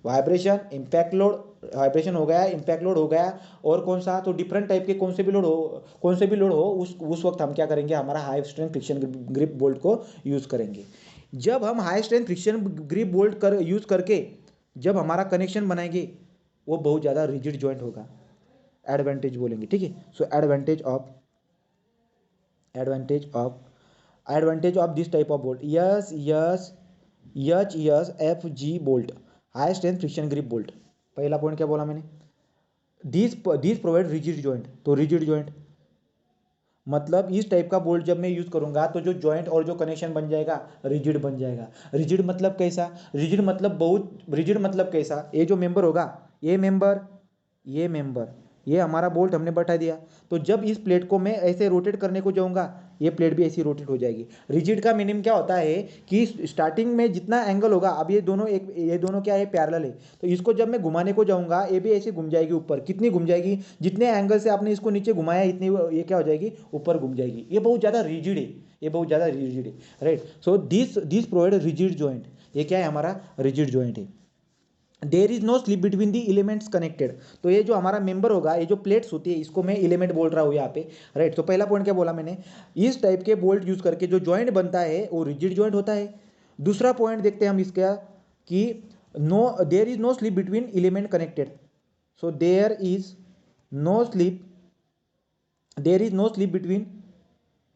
vibration impact load, vibration हो गया, इम्पैक्ट लोड हो गया, और कौन सा, तो डिफरेंट टाइप के कौन से भी लोड हो, उस वक्त हम क्या करेंगे, हमारा high strength friction grip bolt को यूज करेंगे। जब हम high strength friction grip bolt use करके जब हमारा कनेक्शन बनाएंगे, वो बहुत ज़्यादा रिजिड जॉइंट होगा। एडवांटेज बोलेंगे, ठीक है। So advantage of this type of bolt, S F G bolt, high strength friction grip bolt. पहला पॉइंट क्या बोला मैंने, दिस प्रोवाइड रिजिड जॉइंट। तो रिजिड जॉइंट मतलब इस टाइप का बोल्ट जब मैं यूज करूंगा तो जो जॉइंट और जो कनेक्शन बन जाएगा रिजिड बन जाएगा। रिजिड मतलब कैसा, रिजिड मतलब कैसा, ये जो मेंबर होगा, ये मेंबर ये हमारा बोल्ट हमने बैठा दिया, तो जब इस प्लेट को मैं ऐसे रोटेट करने को जाऊंगा, ये प्लेट भी ऐसी रोटेट हो जाएगी। रिजिड का मीनिंग क्या होता है कि स्टार्टिंग में जितना एंगल होगा, अब ये दोनों क्या है, पैरेलल है, तो इसको जब मैं घुमाने को जाऊंगा, ये भी ऐसे घूम जाएगी ऊपर। कितनी घूम जाएगी, जितने एंगल से आपने इसको नीचे घुमाया, इतनी ये क्या हो जाएगी, ऊपर घूम जाएगी। ये बहुत ज़्यादा रिजिड है, right. So this provide rigid joint, ये क्या है, हमारा रिजिड जॉइंट है। There is no slip between the elements connected. तो ये जो हमारा मेंबर होगा, ये जो प्लेट्स होती है, इसको मैं एलिमेंट बोल रहा हूँ यहाँ पे, राइट। तो पहला पॉइंट क्या बोला मैंने, इस टाइप के बोल्ट यूज करके जो जॉइंट बनता है वो रिजिड जॉइंट होता है। दूसरा पॉइंट देखते हैं हम इसका, कि there is no slip between element connected. So there is no slip between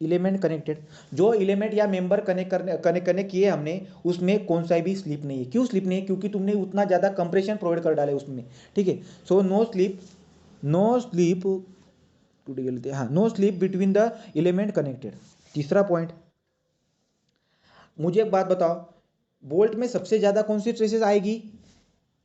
element connected. जो इलेमेंट या मेंबर कनेक्ट किए हमने, उसमें कौन सा भी स्लिप नहीं है। क्यों स्लिप नहीं है, क्योंकि तुमने उतना ज़्यादा कंप्रेशन प्रोवाइड कर डाले उसमें, ठीक है। सो नो स्लिप टूट गए लेते, हाँ, no slip between the element connected. तीसरा पॉइंट, मुझे एक बात बताओ, बोल्ट में सबसे ज़्यादा कौन सी स्ट्रेसेस आएगी,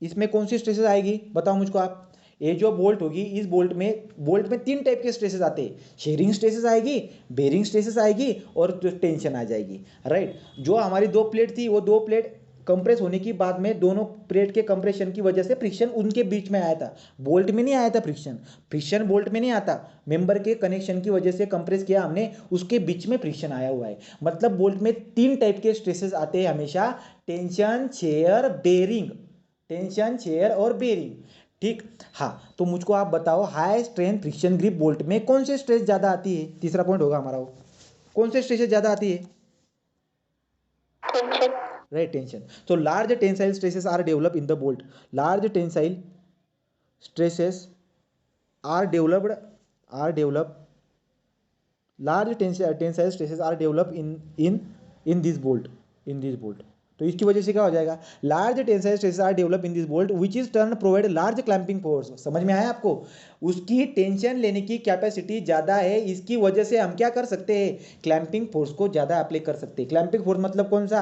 इसमें कौन सी स्ट्रेसेस आएगी, बताओ मुझको आप। ये जो बोल्ट होगी, इस बोल्ट में तीन टाइप के स्ट्रेसेस आते हैं, शेयरिंग स्ट्रेसेस आएगी, बेरिंग स्ट्रेसेस आएगी, और टेंशन आ जाएगी, राइट। जो हमारी दो प्लेट थी, वो दो प्लेट कंप्रेस होने की बाद में, दोनों प्लेट के कंप्रेशन की वजह से फ्रिक्शन उनके बीच में आया था, बोल्ट में नहीं आया था। फ्रिक्शन बोल्ट में नहीं आता, मेंबर के कनेक्शन की वजह से कंप्रेस किया हमने, उसके बीच में फ्रिक्शन आया हुआ है। मतलब बोल्ट में तीन टाइप के स्ट्रेसेस आते हैं हमेशा, टेंशन, शेयर और बेरिंग, ठीक। हाँ, तो मुझको आप बताओ, high strength friction grip bolt में कौन से स्ट्रेस ज्यादा आती है, तीसरा पॉइंट होगा हमारा वो, कौन से स्ट्रेसेस ज्यादा आती है, tension. Right, tension. So large tensile stresses are developed in the bolt. Large tensile stresses are developed are developed tensile stresses are developed in this bolt. तो इसकी वजह से क्या हो जाएगा, large tensile stresses are develop in this bolt which is turn provide large clamping force. समझ में आया आपको, उसकी टेंशन लेने की कैपेसिटी ज़्यादा है, इसकी वजह से हम क्या कर सकते हैं, क्लैंपिंग फोर्स को ज़्यादा अप्लाई कर सकते हैं। क्लैंपिंग फोर्स मतलब कौन सा,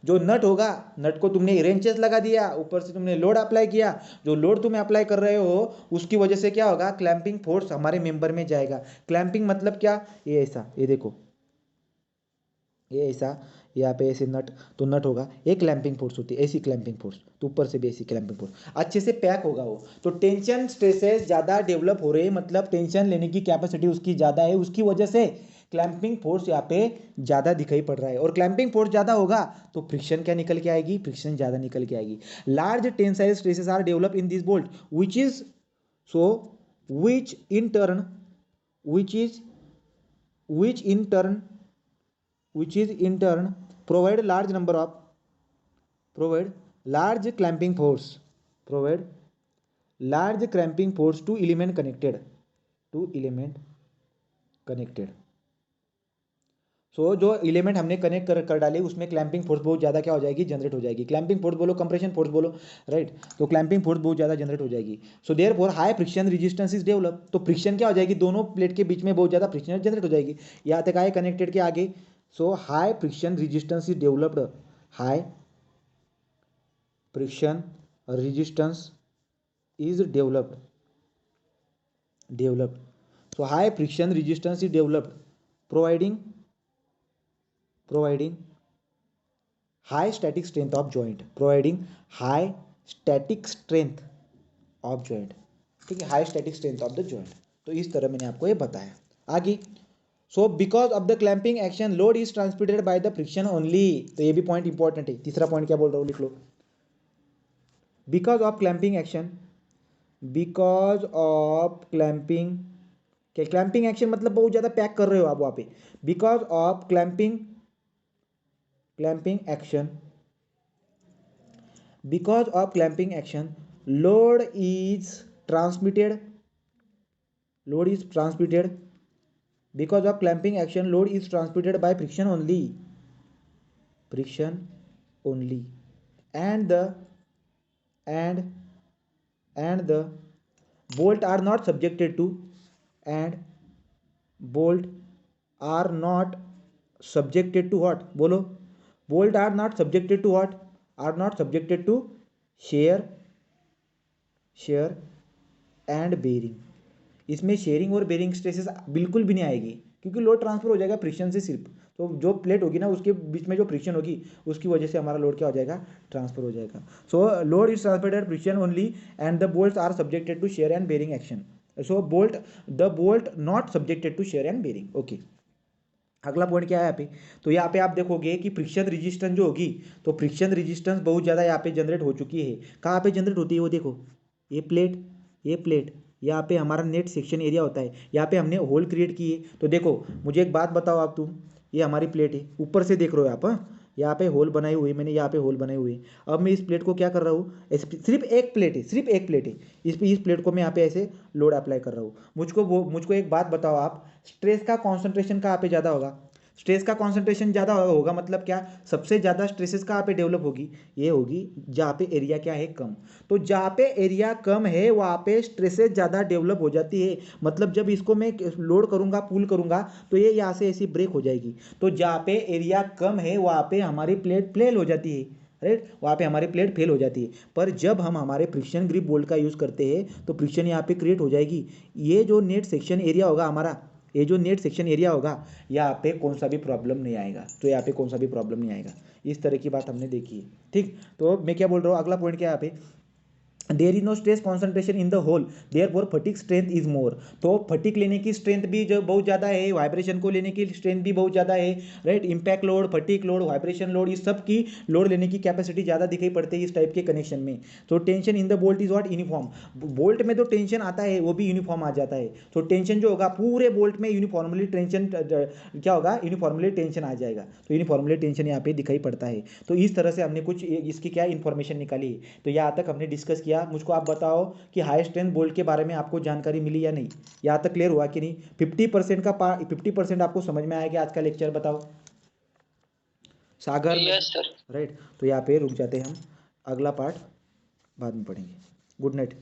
जो नट होगा, नट को तुमने रेंचेस लगा दिया, ऊपर से तुमने लोड अप्लाई किया, जो लोड तुम अप्लाई कर रहे हो उसकी वजह से क्या होगा, क्लैंपिंग फोर्स हमारे मेंबर में जाएगा। क्लैंपिंग मतलब क्या, ये ऐसा, ये देखो, ये ऐसा, यहाँ पे ऐसे नट, तो नट होगा, एक क्लैंपिंग फोर्स होती है, ऐसी क्लैंपिंग फोर्स, तो ऊपर से भी ऐसी क्लैंपिंग फोर्स, अच्छे से पैक होगा वो। तो टेंशन स्ट्रेसेस ज़्यादा डेवलप हो रहे हैं, मतलब टेंशन लेने की कैपेसिटी उसकी ज़्यादा है, उसकी वजह से क्लैंपिंग फोर्स यहाँ पे ज़्यादा दिखाई पड़ रहा है। और क्लैंपिंग फोर्स ज़्यादा होगा तो फ्रिक्शन क्या निकल के आएगी, फ्रिक्शन ज़्यादा निकल के आएगी। Large tensile stresses are develop in this bolt which is so which in turn which is which in turn which is in turn provide large clamping force provide large clamping force to element connected। सो जो element हमने connect कर डाले, उसमें clamping force बहुत ज़्यादा क्या हो जाएगी, जनरेट हो जाएगी। क्लैंपिंग फोर्स बोलो, कंप्रेशन फोर्स बोलो, राइट। तो क्लैंपिंग फोर्स बहुत ज़्यादा जनरेट हो जाएगी। So therefore high friction resistance is develop. तो फ्रिक्शन क्या हो जाएगी, दोनों प्लेट के बीच में बहुत ज़्यादा फ्रिक्शन जनरेट हो जाएगी। यहाँ तक आए कनेक्टेड के आगे। So high friction resistance is developed, high friction resistance is developed. So high friction resistance is developed, providing high static strength of joint, providing high static strength of joint, ठीक है, high static strength of the joint. तो इस तरह मैंने आपको ये बताया। आगे, so because of the clamping action load is transmitted by the friction only. तो ये भी पॉइंट इंपॉर्टेंट है। तीसरा पॉइंट क्या बोल रहा हूँ, लिख लो। Because of clamping action, because of clamping, क्या क्लैंपिंग एक्शन मतलब बहुत ज़्यादा पैक कर रहे हो आप वहाँ पे। Because of clamping action, because of clamping action load is transmitted, load is transmitted, because of clamping action load is transmitted by friction only, and the bolt are not subjected to, and bolt are not subjected to what, बोलो, bolt are not subjected to what, are not subjected to shear and bearing. इसमें shearing और bearing stresses बिल्कुल भी नहीं आएगी, क्योंकि load transfer हो जाएगा फ्रिक्शन से सिर्फ। तो जो प्लेट होगी ना, उसके बीच में जो फ्रिक्शन होगी, उसकी वजह से हमारा लोड क्या हो जाएगा, ट्रांसफर हो जाएगा। So load is transferred at friction only and the bolts are subjected to shear and bearing action. So the bolt not subjected to shear and bearing. Okay, अगला पॉइंट क्या है यहाँ पे, तो यहाँ पे आप देखोगे कि फ्रिक्शन रेजिस्टेंस जो होगी, तो फ्रिक्शन रेजिस्टेंस बहुत ज़्यादा यहाँ पे जनरेट हो चुकी है। कहाँ पे जनरेट होती है वो देखो, ये प्लेट यहाँ पे हमारा नेट सेक्शन एरिया होता है, यहाँ पे हमने होल क्रिएट किए। तो देखो मुझे एक बात बताओ आप, तुम, ये हमारी प्लेट है, ऊपर से देख रहे हो आप, हाँ, यहाँ पे होल बनाए हुए, मैंने यहाँ पे होल बनाए हुए। अब मैं इस प्लेट को क्या कर रहा हूँ, सिर्फ एक प्लेट है, इस प्लेट को मैं यहाँ पे ऐसे लोड अप्लाई कर रहा हूँ। मुझको एक बात बताओ आप, स्ट्रेस का कॉन्सेंट्रेशन कहाँ पे ज़्यादा होगा, स्ट्रेस का कॉन्सेंट्रेशन ज़्यादा होगा मतलब क्या, सबसे ज़्यादा स्ट्रेसेस कहाँ पे डेवलप होगी, ये होगी जहाँ पे एरिया क्या है, कम। तो जहाँ पे एरिया कम है वहाँ पे स्ट्रेसेस ज़्यादा डेवलप हो जाती है। मतलब जब इसको मैं लोड करूँगा, पुल करूँगा, तो ये यहाँ से ऐसी ब्रेक हो जाएगी। तो जहाँ पे एरिया कम है वहाँ पे हमारी प्लेट फेल हो जाती है, राइट, वहाँ पे हमारी प्लेट फेल हो जाती है। पर जब हम हमारे फ्रिक्शन ग्रिप बोल्ट का यूज़ करते हैं तो फ्रिक्शन यहाँ पे क्रिएट हो जाएगी। ये जो नेट सेक्शन एरिया होगा हमारा, ये जो नेट सेक्शन एरिया होगा, यहाँ पे कौन सा भी प्रॉब्लम नहीं आएगा। तो यहाँ पे कौन सा भी प्रॉब्लम नहीं आएगा। इस तरह की बात हमने देखी है, ठीक। तो मैं क्या बोल रहा हूँ, अगला पॉइंट क्या है यहाँ पे, there is no stress concentration in the hole, therefore fatigue strength is more. तो फटीक लेने की स्ट्रेंथ भी जो बहुत ज़्यादा है, वाइब्रेशन को लेने की स्ट्रेंथ भी बहुत ज़्यादा है, right. Impact load, fatigue load, vibration load, इस सब की लोड लेने की कैपेसिटी ज़्यादा दिखाई पड़ती है इस टाइप के कनेक्शन में। तो tension in the bolt is what, uniform. Bolt में जो टेंशन आता है वो भी यूनिफॉर्म आ जाता है। तो टेंशन जो होगा पूरे बोल्ट में यूनिफॉर्मली टेंशन क्या होगा, यूनिफॉर्मली टेंशन आ जाएगा। तो यूनिफॉर्मली टेंशन यहाँ पे दिखाई पड़ता है। तो इस तरह से हमने कुछ इसकी क्या इन्फॉर्मेशन निकाली है। तो यहाँ तक हमने डिस्कस किया। मुझको आप बताओ कि हाई स्ट्रेंथ बोल्ट के बारे में आपको जानकारी मिली या नहीं, यहाँ तक क्लियर हुआ कि नहीं। 50% आपको समझ में आया कि आज का लेक्चर, बताओ सागर। Yes sir. राइट, तो यहाँ पे रुक जाते हैं हम, अगला पार्ट बाद में पढ़ेंगे। Good night.